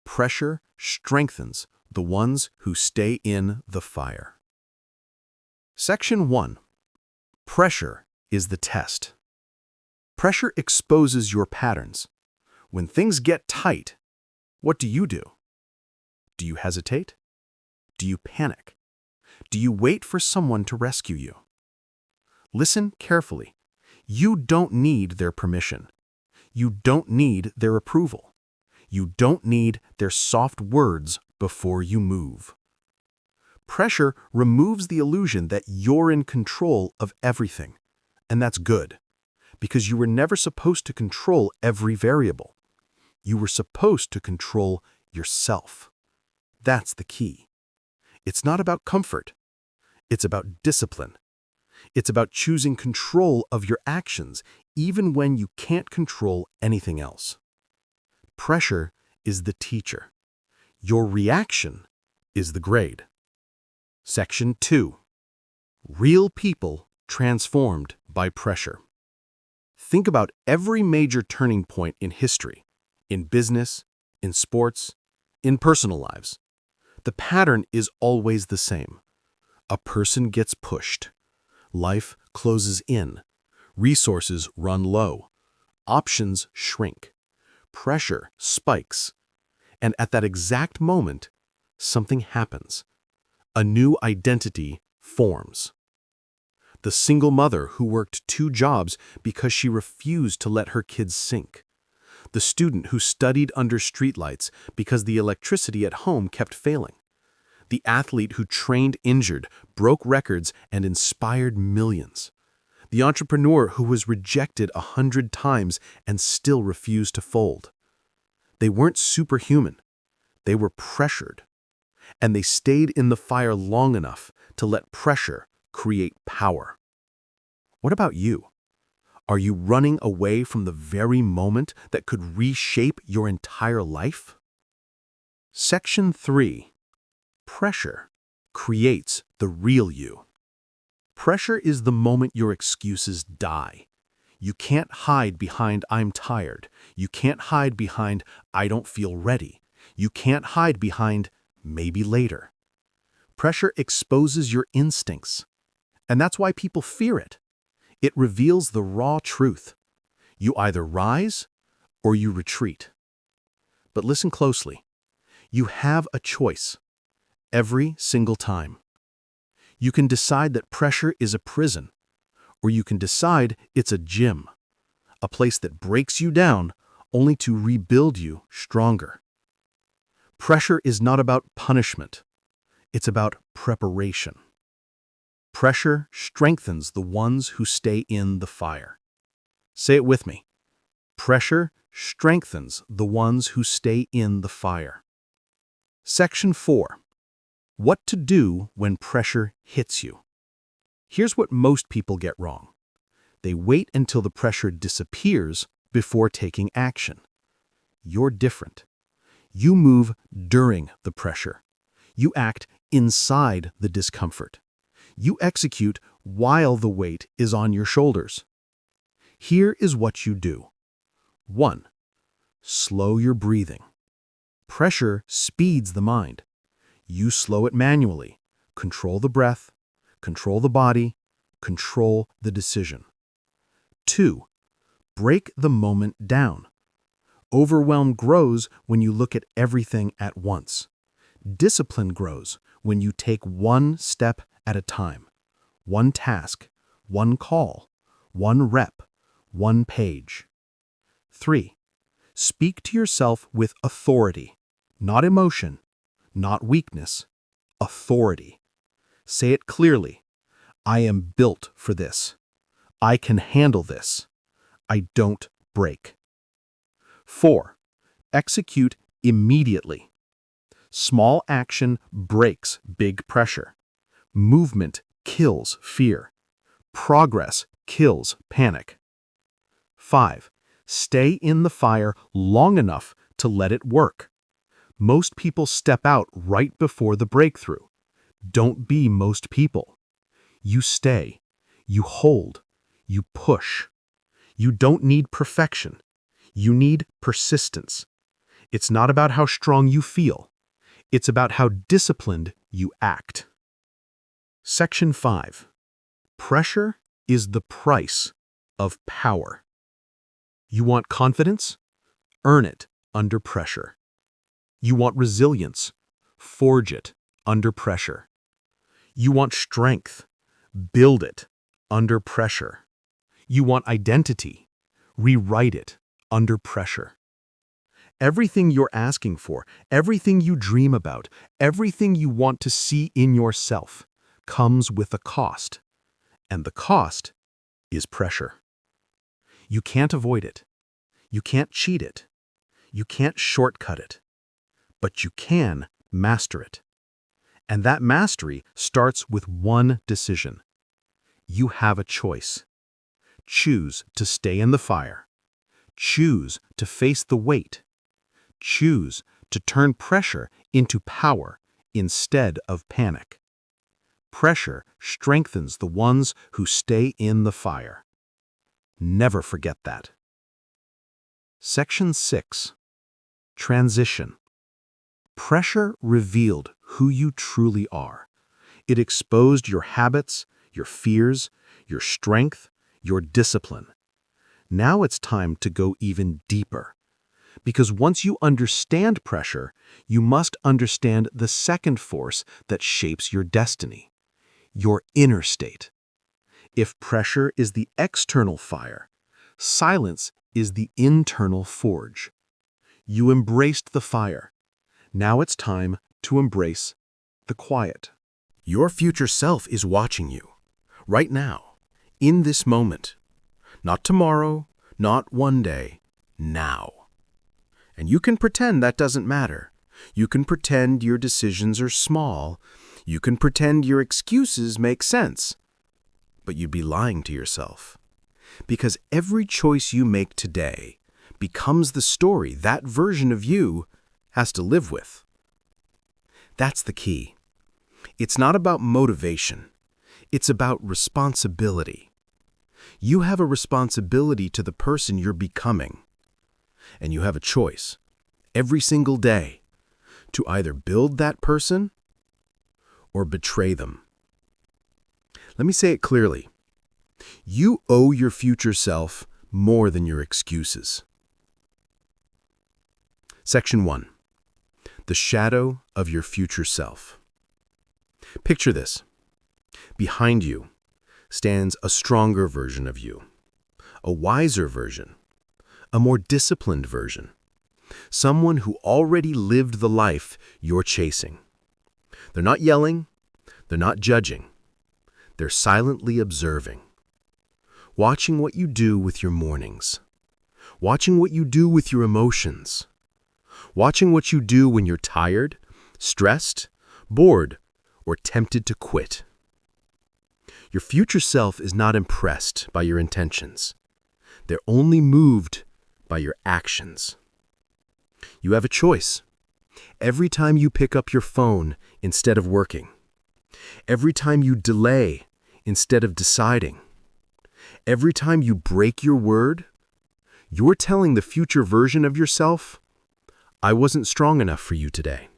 Pressure strengthens the ones who stay in the fire. Section 1. Pressure is the test. Pressure exposes your patterns. When things get tight, what do? Do you hesitate? Do you panic? Do you wait for someone to rescue you? Listen carefully. You don't need their permission. You don't need their approval. You don't need their soft words before you move. Pressure removes the illusion that you're in control of everything. And that's good, because you were never supposed to control every variable. You were supposed to control yourself. That's the key. It's not about comfort. It's about discipline. It's about choosing control of your actions, even when you can't control anything else. Pressure is the teacher. Your reaction is the grade. Section 2. Real people transformed by pressure. Think about every major turning point in history, in business, in sports, in personal lives. The pattern is always the same. A person gets pushed. Life closes in. Resources run low. Options shrink. Pressure spikes. And at that exact moment, something happens. A new identity forms. The single mother who worked 2 jobs because she refused to let her kids sink. The student who studied under streetlights because the electricity at home kept failing. The athlete who trained injured, broke records, and inspired millions. The entrepreneur who was rejected 100 times and still refused to fold. They weren't superhuman. They were pressured. And they stayed in the fire long enough to let pressure create power. What about you? Are you running away from the very moment that could reshape your entire life? Section 3. Pressure creates the real you. Pressure is the moment your excuses die. You can't hide behind "I'm tired." You can't hide behind "I don't feel ready." You can't hide behind "maybe later." Pressure exposes your instincts, and that's why people fear it. It reveals the raw truth. You either rise or you retreat. But listen closely. You have a choice every single time. You can decide that pressure is a prison, or you can decide it's a gym, a place that breaks you down only to rebuild you stronger. Pressure is not about punishment. It's about preparation. Pressure strengthens the ones who stay in the fire. Say it with me. Pressure strengthens the ones who stay in the fire. Section 4. What to do when pressure hits you. Here's what most people get wrong. They wait until the pressure disappears before taking action. You're different. You move during the pressure. You act inside the discomfort. You execute while the weight is on your shoulders. Here is what you do. 1. Slow your breathing. Pressure speeds the mind. You slow it manually. Control the breath, control the body, control the decision. 2. Break the moment down. Overwhelm grows when you look at everything at once. Discipline grows when you take one step at a time. One task, one call, one rep, one page. 3. Speak to yourself with authority, not emotion, not weakness, authority. Say it clearly. I am built for this. I can handle this. I don't break. 4. Execute immediately. Small action breaks big pressure. Movement kills fear. Progress kills panic. 5. Stay in the fire long enough to let it work. Most people step out right before the breakthrough. Don't be most people. You stay. You hold. You push. You don't need perfection. You need persistence. It's not about how strong you feel. It's about how disciplined you act. Section 5. Pressure is the price of power. You want confidence? Earn it under pressure. You want resilience? Forge it under pressure. You want strength? Build it under pressure. You want identity? Rewrite it under pressure. Everything you're asking for, everything you dream about, everything you want to see in yourself comes with a cost. And the cost is pressure. You can't avoid it. You can't cheat it. You can't shortcut it. But you can master it. And that mastery starts with one decision. You have a choice. Choose to stay in the fire. Choose to face the weight. Choose to turn pressure into power instead of panic. Pressure strengthens the ones who stay in the fire. Never forget that. Section 6. Transition. Pressure revealed who you truly are. It exposed your habits, your fears, your strength, your discipline. Now it's time to go even deeper. Because once you understand pressure, you must understand the second force that shapes your destiny, your inner state. If pressure is the external fire, silence is the internal forge. You embraced the fire. Now it's time to embrace the quiet. Your future self is watching you, right now, in this moment. Not tomorrow, not one day, now. And you can pretend that doesn't matter. You can pretend your decisions are small. You can pretend your excuses make sense. But you'd be lying to yourself. Because every choice you make today becomes the story that version of you has to live with. That's the key. It's not about motivation. It's about responsibility. You have a responsibility to the person you're becoming. And you have a choice, every single day, to either build that person or betray them. Let me say it clearly. You owe your future self more than your excuses. Section 1. The shadow of your future self. Picture this. Behind you stands a stronger version of you, a wiser version, a more disciplined version, someone who already lived the life you're chasing. They're not yelling, they're not judging, they're silently observing, watching what you do with your mornings, watching what you do with your emotions, watching what you do when you're tired, stressed, bored, or tempted to quit. Your future self is not impressed by your intentions. They're only moved by your actions. You have a choice. Every time you pick up your phone instead of working, every time you delay instead of deciding, every time you break your word, you're telling the future version of yourself, I wasn't strong enough for you today.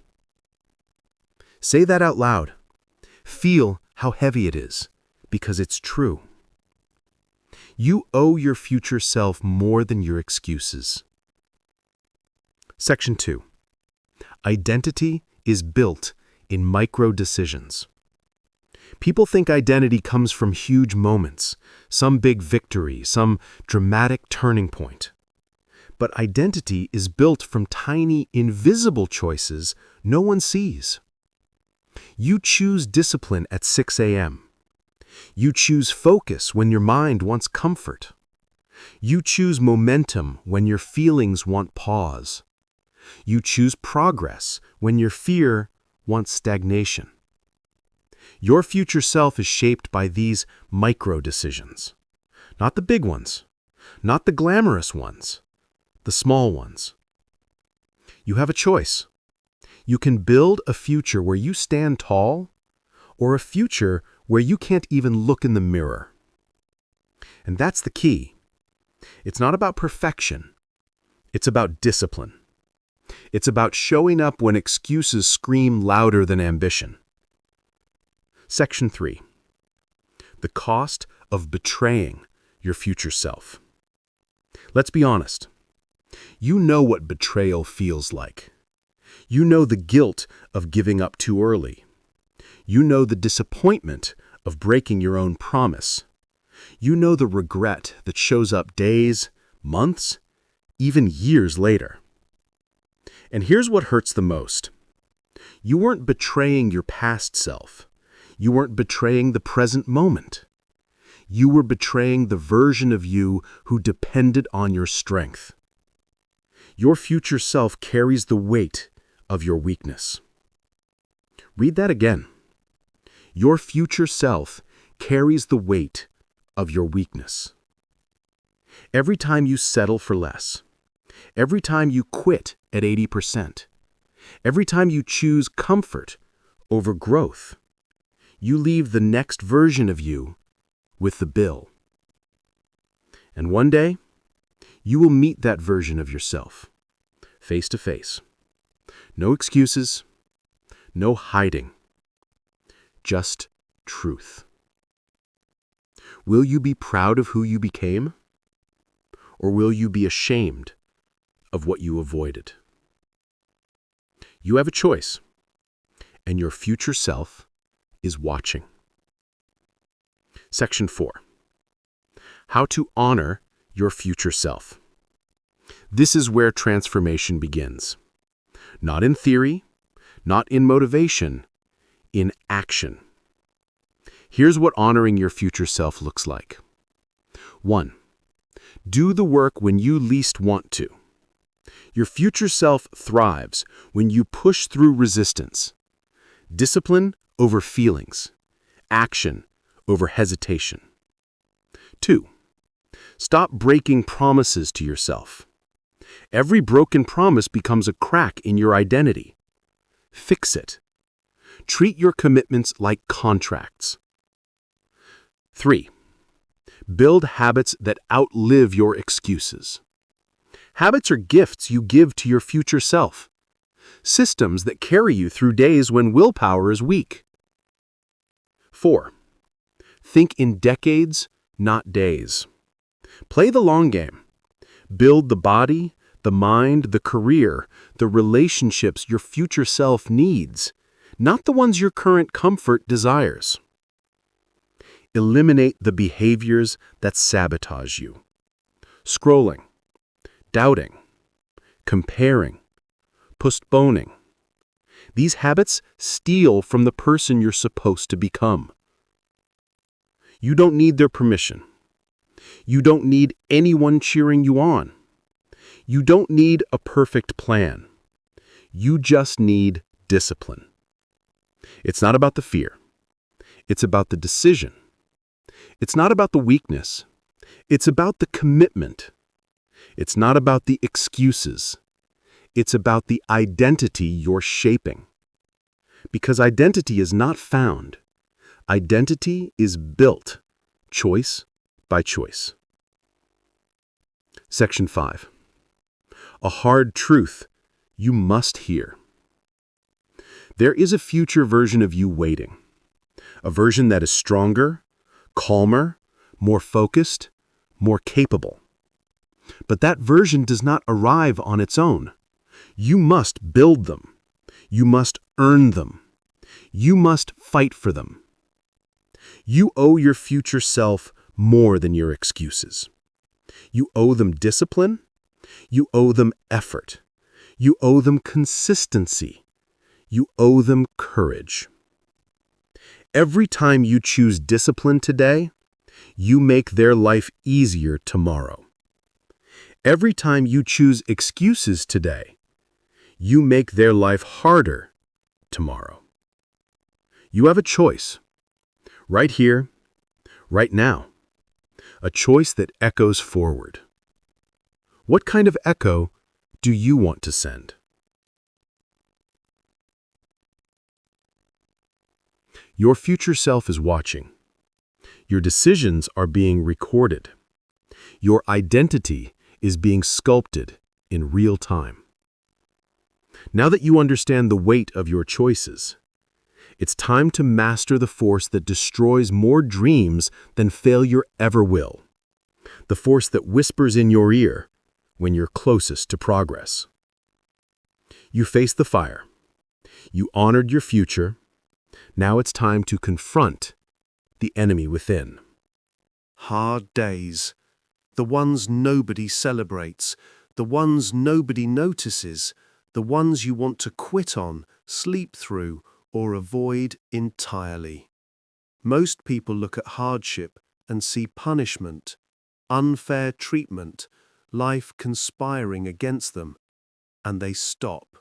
Say that out loud. Feel how heavy it is, because it's true. You owe your future self more than your excuses. Section 2. Identity is built in micro decisions. People think identity comes from huge moments, some big victory, some dramatic turning point. But identity is built from tiny, invisible choices no one sees. You choose discipline at 6 a.m. You choose focus when your mind wants comfort. You choose momentum when your feelings want pause. You choose progress when your fear wants stagnation. Your future self is shaped by these micro decisions. Not the big ones, not the glamorous ones, the small ones. You have a choice. You can build a future where you stand tall, or a future where you can't even look in the mirror. And that's the key. It's not about perfection. It's about discipline. It's about showing up when excuses scream louder than ambition. Section 3. The cost of betraying your future self. Let's be honest. You know what betrayal feels like. You know the guilt of giving up too early. You know the disappointment of breaking your own promise. You know the regret that shows up days, months, even years later. And here's what hurts the most. You weren't betraying your past self. You weren't betraying the present moment. You were betraying the version of you who depended on your strength. Your future self carries the weight of your weakness. Read that again. Your future self carries the weight of your weakness. Every time you settle for less, every time you quit at 80%, every time you choose comfort over growth, you leave the next version of you with the bill. And one day, you will meet that version of yourself, face to face. No excuses, no hiding, just truth. Will you be proud of who you became, or will you be ashamed of what you avoided? You have a choice, and your future self is watching. Section 4. How to honor your future self. This is where transformation begins. Not in theory, not in motivation, in action. Here's what honoring your future self looks like. 1. Do the work when you least want to. Your future self thrives when you push through resistance. Discipline over feelings. Action over hesitation. 2. Stop breaking promises to yourself. Every broken promise becomes a crack in your identity. Fix it. Treat your commitments like contracts. 3. Build habits that outlive your excuses. Habits are gifts you give to your future self. Systems that carry you through days when willpower is weak. 4. Think in decades, not days. Play the long game. Build the body, the mind, the career, the relationships your future self needs, not the ones your current comfort desires. Eliminate the behaviors that sabotage you. Scrolling, doubting, comparing, postponing. These habits steal from the person you're supposed to become. You don't need their permission. You don't need anyone cheering you on. You don't need a perfect plan. You just need discipline. It's not about the fear. It's about the decision. It's not about the weakness. It's about the commitment. It's not about the excuses. It's about the identity you're shaping. Because identity is not found. Identity is built, choice by choice. Section 5. A hard truth you must hear. There is a future version of you waiting. A version that is stronger, calmer, more focused, more capable. But that version does not arrive on its own. You must build them. You must earn them. You must fight for them. You owe your future self more than your excuses. You owe them discipline. You owe them effort. You owe them consistency. You owe them courage. Every time you choose discipline today, you make their life easier tomorrow. Every time you choose excuses today, you make their life harder tomorrow. You have a choice, right here, right now, a choice that echoes forward. What kind of echo do you want to send? Your future self is watching. Your decisions are being recorded. Your identity is being sculpted in real time. Now that you understand the weight of your choices, it's time to master the force that destroys more dreams than failure ever will. The force that whispers in your ear when you're closest to progress. You faced the fire. You honored your future. Now it's time to confront the enemy within. Hard days, the ones nobody celebrates, the ones nobody notices, the ones you want to quit on, sleep through, or avoid entirely. Most people look at hardship and see punishment, unfair treatment, life conspiring against them, and they stop.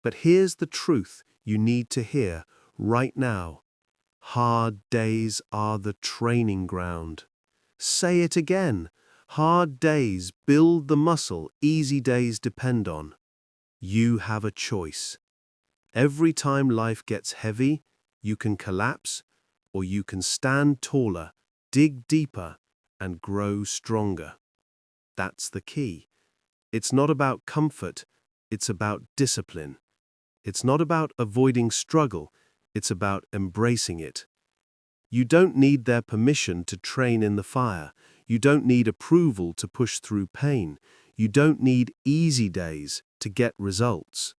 But here's the truth you need to hear right now. Hard days are the training ground. Say it again. Hard days build the muscle easy days depend on. You have a choice. Every time life gets heavy, you can collapse, or you can stand taller, dig deeper, and grow stronger. That's the key. It's not about comfort, it's about discipline. It's not about avoiding struggle, it's about embracing it. You don't need their permission to train in the fire. You don't need approval to push through pain. You don't need easy days to get results.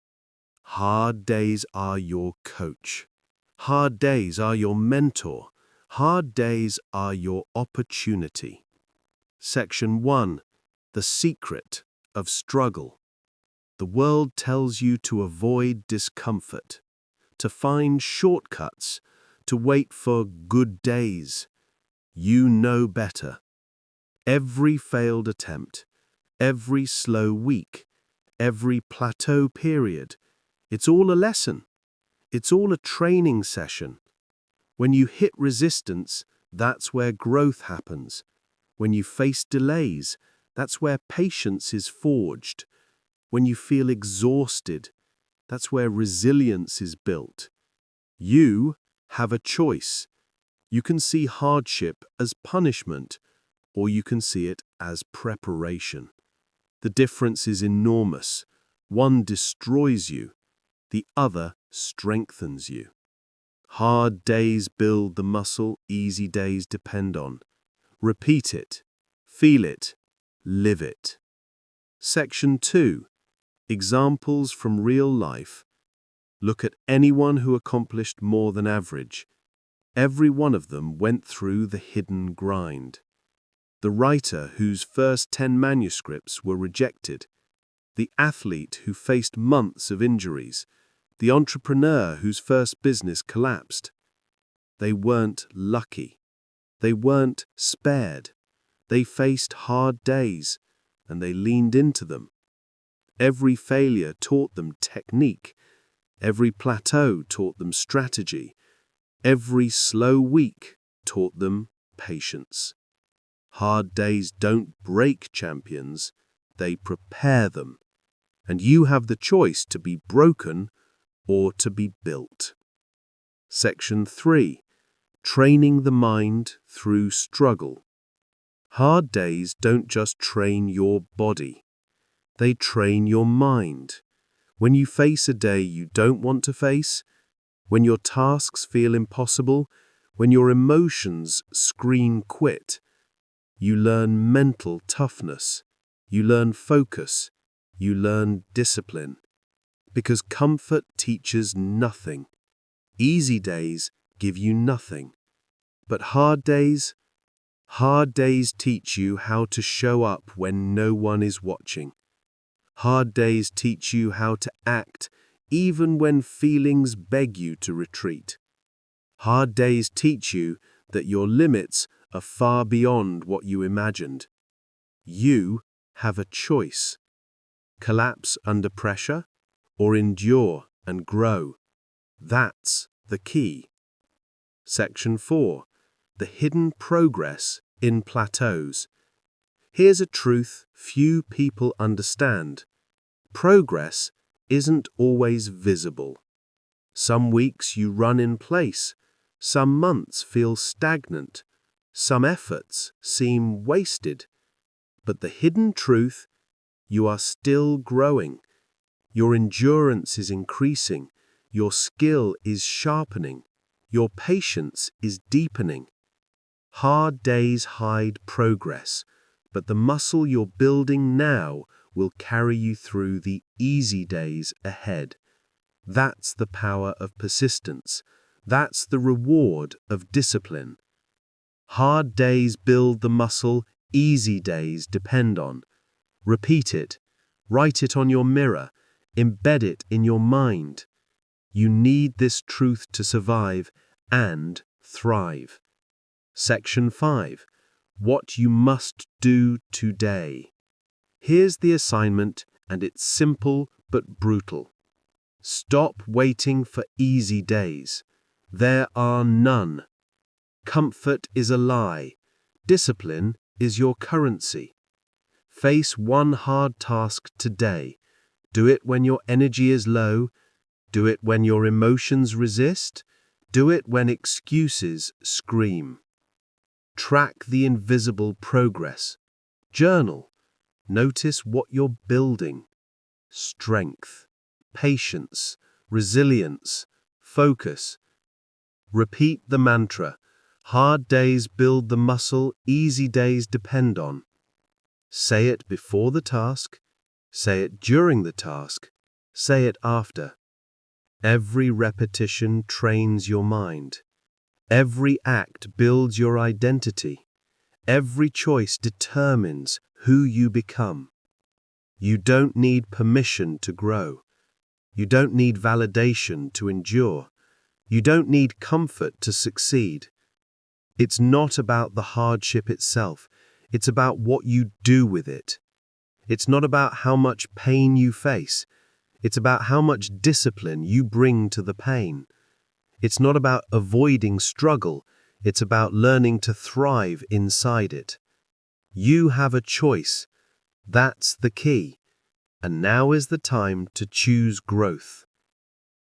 Hard days are your coach. Hard days are your mentor. Hard days are your opportunity. Section 1. The secret of struggle. The world tells you to avoid discomfort, to find shortcuts, to wait for good days. You know better. Every failed attempt, every slow week, every plateau period, it's all a lesson. It's all a training session. When you hit resistance, that's where growth happens. When you face delays, that's where patience is forged. When you feel exhausted, that's where resilience is built. You have a choice. You can see hardship as punishment, or you can see it as preparation. The difference is enormous. One destroys you, the other strengthens you. Hard days build the muscle easy days depend on. Repeat it, feel it, live it. Section 2. Examples from real life. Look at anyone who accomplished more than average. Every one of them went through the hidden grind. The writer whose first 10 manuscripts were rejected, the athlete who faced months of injuries, the entrepreneur whose first business collapsed. They weren't lucky. They weren't spared. They faced hard days, and they leaned into them. Every failure taught them technique. Every plateau taught them strategy. Every slow week taught them patience. Hard days don't break champions, they prepare them. And you have the choice to be broken or to be built. Section 3. Training the mind through struggle. Hard days don't just train your body, they train your mind. When you face a day you don't want to face, when your tasks feel impossible, when your emotions scream quit, you learn mental toughness, you learn focus, you learn discipline. Because comfort teaches nothing. Easy days give you nothing. But hard days teach you how to show up when no one is watching. Hard days teach you how to act even when feelings beg you to retreat. Hard days teach you that your limits are far beyond what you imagined. You have a choice. Collapse under pressure or endure and grow. That's the key. Section 4. The hidden progress in plateaus. Here's a truth few people understand. Progress isn't always visible. Some weeks you run in place. Some months feel stagnant. Some efforts seem wasted. But the hidden truth, you are still growing. Your endurance is increasing. Your skill is sharpening. Your patience is deepening. Hard days hide progress, but the muscle you're building now will carry you through the easy days ahead. That's the power of persistence. That's the reward of discipline. Hard days build the muscle easy days depend on. Repeat it. Write it on your mirror. Embed it in your mind. You need this truth to survive and thrive. Section 5. What you must do today. Here's the assignment, and it's simple but brutal. Stop waiting for easy days. There are none. Comfort is a lie. Discipline is your currency. Face one hard task today. Do it when your energy is low. Do it when your emotions resist. Do it when excuses scream. Track the invisible progress. Journal. Notice what you're building. Strength, patience, resilience, focus. Repeat the mantra. Hard days build the muscle easy days depend on. Say it before the task. Say it during the task. Say it after. Every repetition trains your mind. Every act builds your identity. Every choice determines who you become. You don't need permission to grow. You don't need validation to endure. You don't need comfort to succeed. It's not about the hardship itself. It's about what you do with it. It's not about how much pain you face. It's about how much discipline you bring to the pain. It's not about avoiding struggle. It's about learning to thrive inside it. You have a choice. That's the key. And now is the time to choose growth.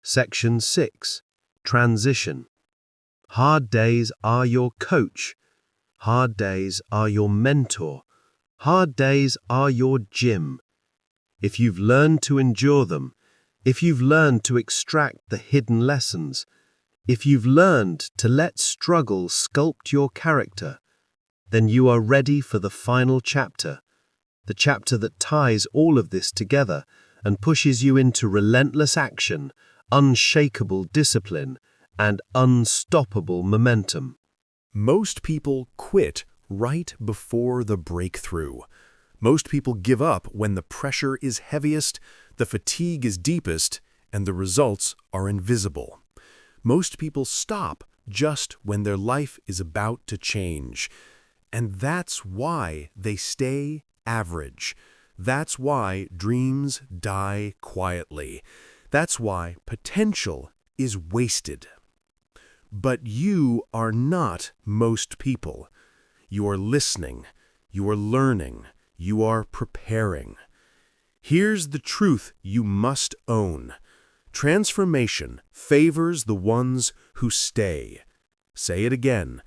Section 6. Transition. Hard days are your coach. Hard days are your mentor. Hard days are your gym. If you've learned to endure them, if you've learned to extract the hidden lessons, if you've learned to let struggle sculpt your character, then you are ready for the final chapter, the chapter that ties all of this together and pushes you into relentless action, unshakable discipline, and unstoppable momentum. Most people quit right before the breakthrough. Most people give up when the pressure is heaviest, the fatigue is deepest, and the results are invisible. Most people stop just when their life is about to change. And that's why they stay average. That's why dreams die quietly. That's why potential is wasted. But you are not most people. You are listening. You are learning. You are preparing. Here's the truth you must own. Transformation favors the ones who stay. Say it again.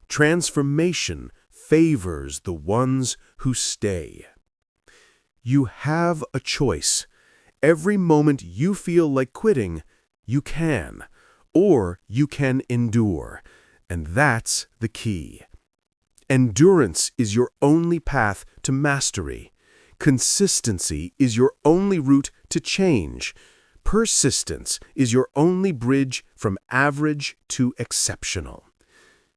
Transformation favors the ones who stay. You have a choice. Every moment you feel like quitting, you can, or you can endure, and that's the key. Endurance is your only path to mastery. Consistency is your only route to change. Persistence is your only bridge from average to exceptional.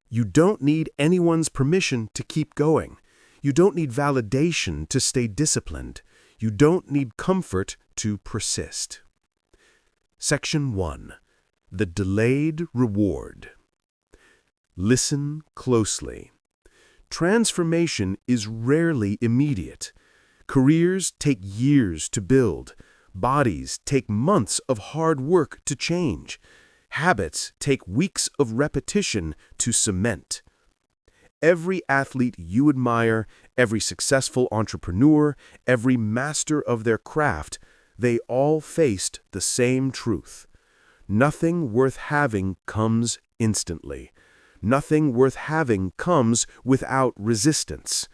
You don't need anyone's permission to keep going. You don't need validation to stay disciplined. You don't need comfort to persist. Section 1. The Delayed Reward. Listen closely. Transformation is rarely immediate. Careers take years to build. Bodies take months of hard work to change. Habits take weeks of repetition to cement. Every athlete you admire, every successful entrepreneur, every master of their craft, they all faced the same truth. Nothing worth having comes instantly. Nothing worth having comes without resistance.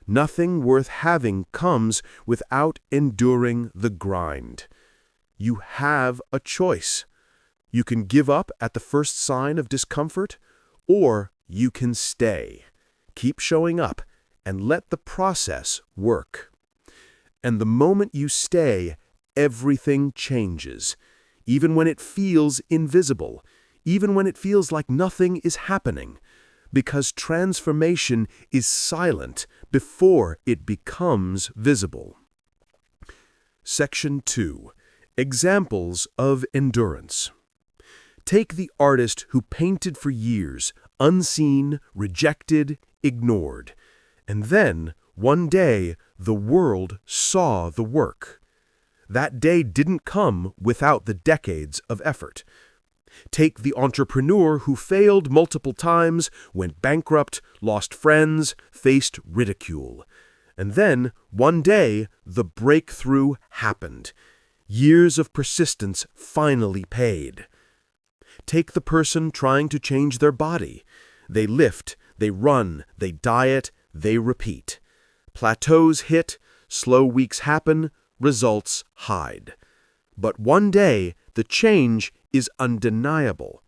Nothing worth having comes without enduring the grind. You have a choice. You can give up at the first sign of discomfort, or you can stay. Keep showing up and let the process work. And the moment you stay, everything changes. Even when it feels invisible, even when it feels like nothing is happening, because transformation is silent before it becomes visible. Section 2. Examples of endurance. Take the artist who painted for years, unseen, rejected, ignored. And then, one day, the world saw the work. That day didn't come without the decades of effort. Take the entrepreneur who failed multiple times, went bankrupt, lost friends, faced ridicule. And then, one day, the breakthrough happened. Years of persistence finally paid. Take the person trying to change their body. They lift, they run, they diet, they repeat. Plateaus hit, slow weeks happen, results hide. But one day, the change is undeniable.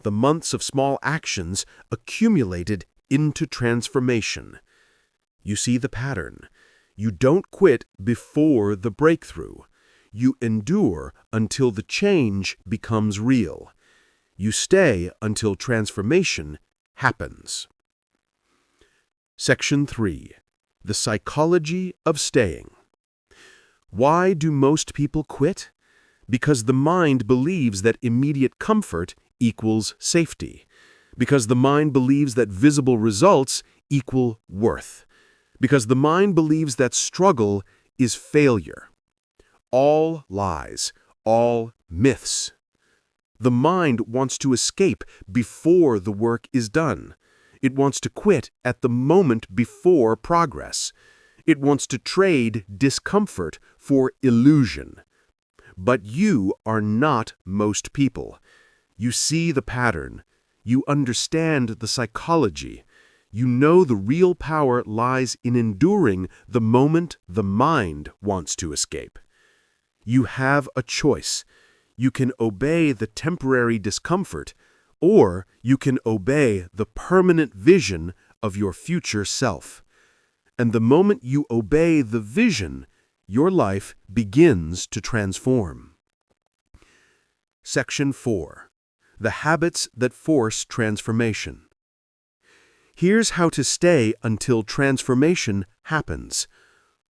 The months of small actions accumulated into transformation. You see the pattern. You don't quit before the breakthrough. You endure until the change becomes real. You stay until transformation happens. Section 3. The Psychology of Staying. Why do most people quit? Because the mind believes that immediate comfort equals safety. Because the mind believes that visible results equal worth. Because the mind believes that struggle is failure. All lies, all myths. The mind wants to escape before the work is done. It wants to quit at the moment before progress. It wants to trade discomfort for illusion. But you are not most people. You see the pattern. You understand the psychology. You know the real power lies in enduring the moment the mind wants to escape. You have a choice. You can obey the temporary discomfort, or you can obey the permanent vision of your future self. And the moment you obey the vision, your life begins to transform. Section 4. The habits that force transformation. Here's how to stay until transformation happens.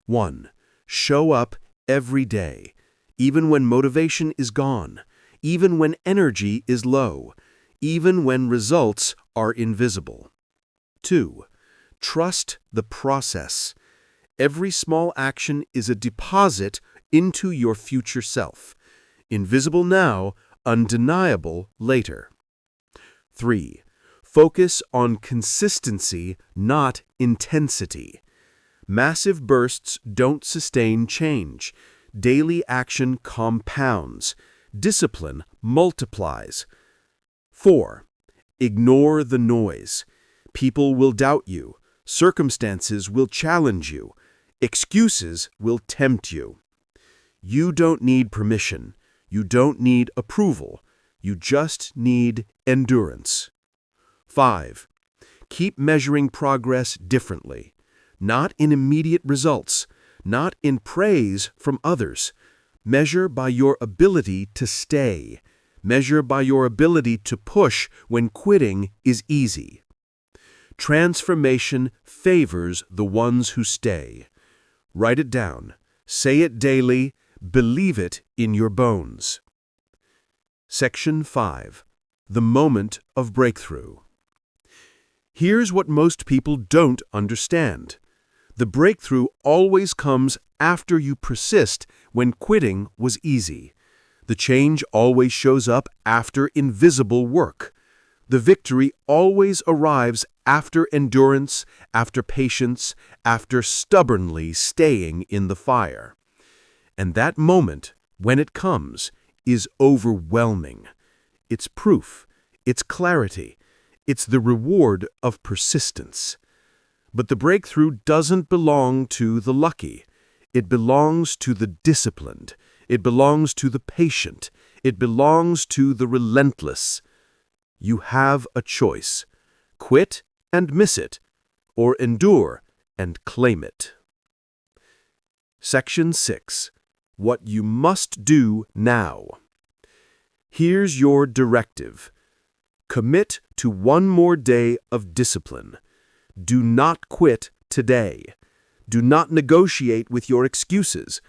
1. Show up every day, even when motivation is gone, even when energy is low, even when results are invisible. 2. Trust the process. Every small action is a deposit into your future self. Invisible now, undeniable later. 3. Focus on consistency, not intensity. Massive bursts don't sustain change. Daily action compounds. Discipline multiplies. 4. Ignore the noise. People will doubt you. Circumstances will challenge you. Excuses will tempt you. You don't need permission. You don't need approval. You just need endurance. 5. Keep measuring progress differently. Not in immediate results, not in praise from others. Measure by your ability to stay. Measure by your ability to push when quitting is easy. Transformation favors the ones who stay. Write it down. Say it daily. Believe it in your bones. Section 5. The moment of breakthrough. Here's what most people don't understand. The breakthrough always comes after you persist when quitting was easy. The change always shows up after invisible work. The victory always arrives after endurance, after patience, after stubbornly staying in the fire. And that moment, when it comes, is overwhelming. It's proof, it's clarity, it's the reward of persistence. But the breakthrough doesn't belong to the lucky. It belongs to the disciplined. It belongs to the patient. It belongs to the relentless. You have a choice. Quit and miss it, or endure and claim it. Section 6. What you must do now. Here's your directive. Commit to one more day of discipline. Do not quit today. Do not negotiate with your excuses.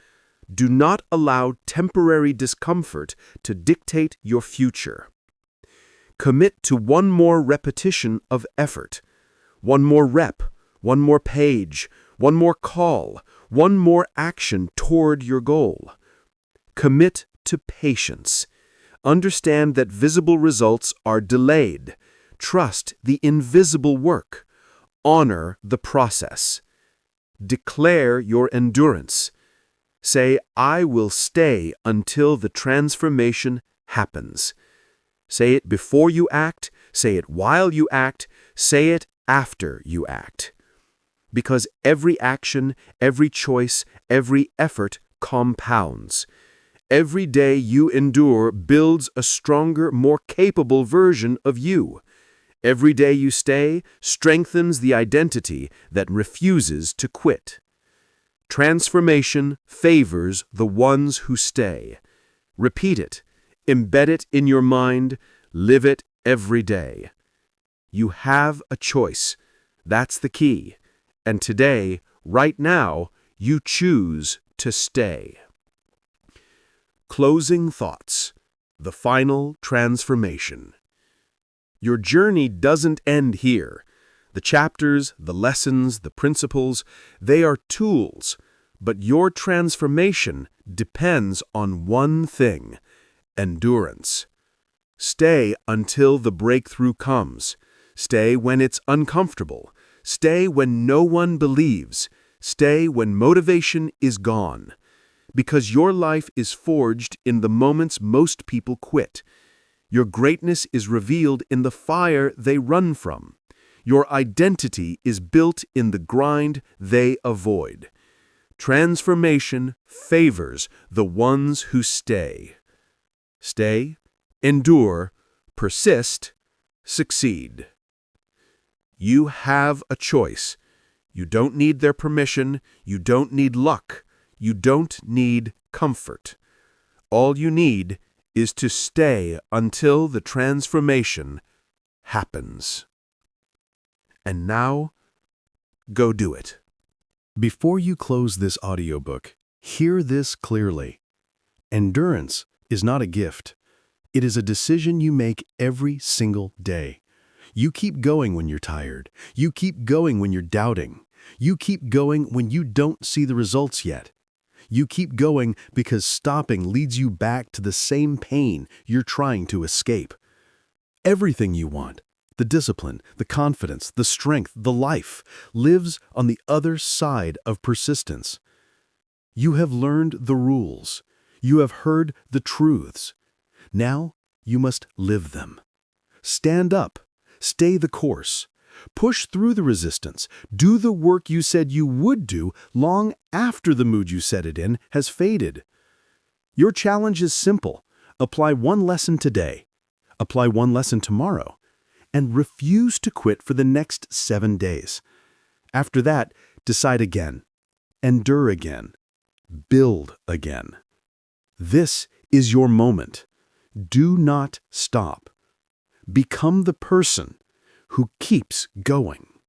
Do not allow temporary discomfort to dictate your future. Commit to one more repetition of effort. One more rep, one more page, one more call, one more action toward your goal. Commit to patience. Understand that visible results are delayed. Trust the invisible work. Honor the process. Declare your endurance. Say, I will stay until the transformation happens. Say it before you act, say it while you act, say it after you act. Because every action, every choice, every effort compounds. Every day you endure builds a stronger, more capable version of you. Every day you stay strengthens the identity that refuses to quit. Transformation favors the ones who stay. Repeat it. Embed it in your mind. Live it every day. You have a choice. That's the key. And today, right now, you choose to stay. Closing thoughts. The final transformation. Your journey doesn't end here. The chapters, the lessons, the principles, they are tools. But your transformation depends on one thing: endurance. Stay until the breakthrough comes. Stay when it's uncomfortable. Stay when no one believes. Stay when motivation is gone. Because your life is forged in the moments most people quit. Your greatness is revealed in the fire they run from. Your identity is built in the grind they avoid. Transformation favors the ones who stay. Stay, endure, persist, succeed. You have a choice. You don't need their permission. You don't need luck. You don't need comfort. All you need is to stay until the transformation happens. And now, go do it. Before you close this audiobook, hear this clearly. Endurance is not a gift. It is a decision you make every single day. You keep going when you're tired. You keep going when you're doubting. You keep going when you don't see the results yet. You keep going because stopping leads you back to the same pain you're trying to escape. Everything you want, the discipline, the confidence, the strength, the life, lives on the other side of persistence. You have learned the rules. You have heard the truths. Now you must live them. Stand up. Stay the course. Push through the resistance. Do the work you said you would do long after the mood you set it in has faded. Your challenge is simple. Apply one lesson today. Apply one lesson tomorrow. And refuse to quit for the next 7 days. After that, decide again. Endure again. Build again. This is your moment. Do not stop. Become the person who keeps going.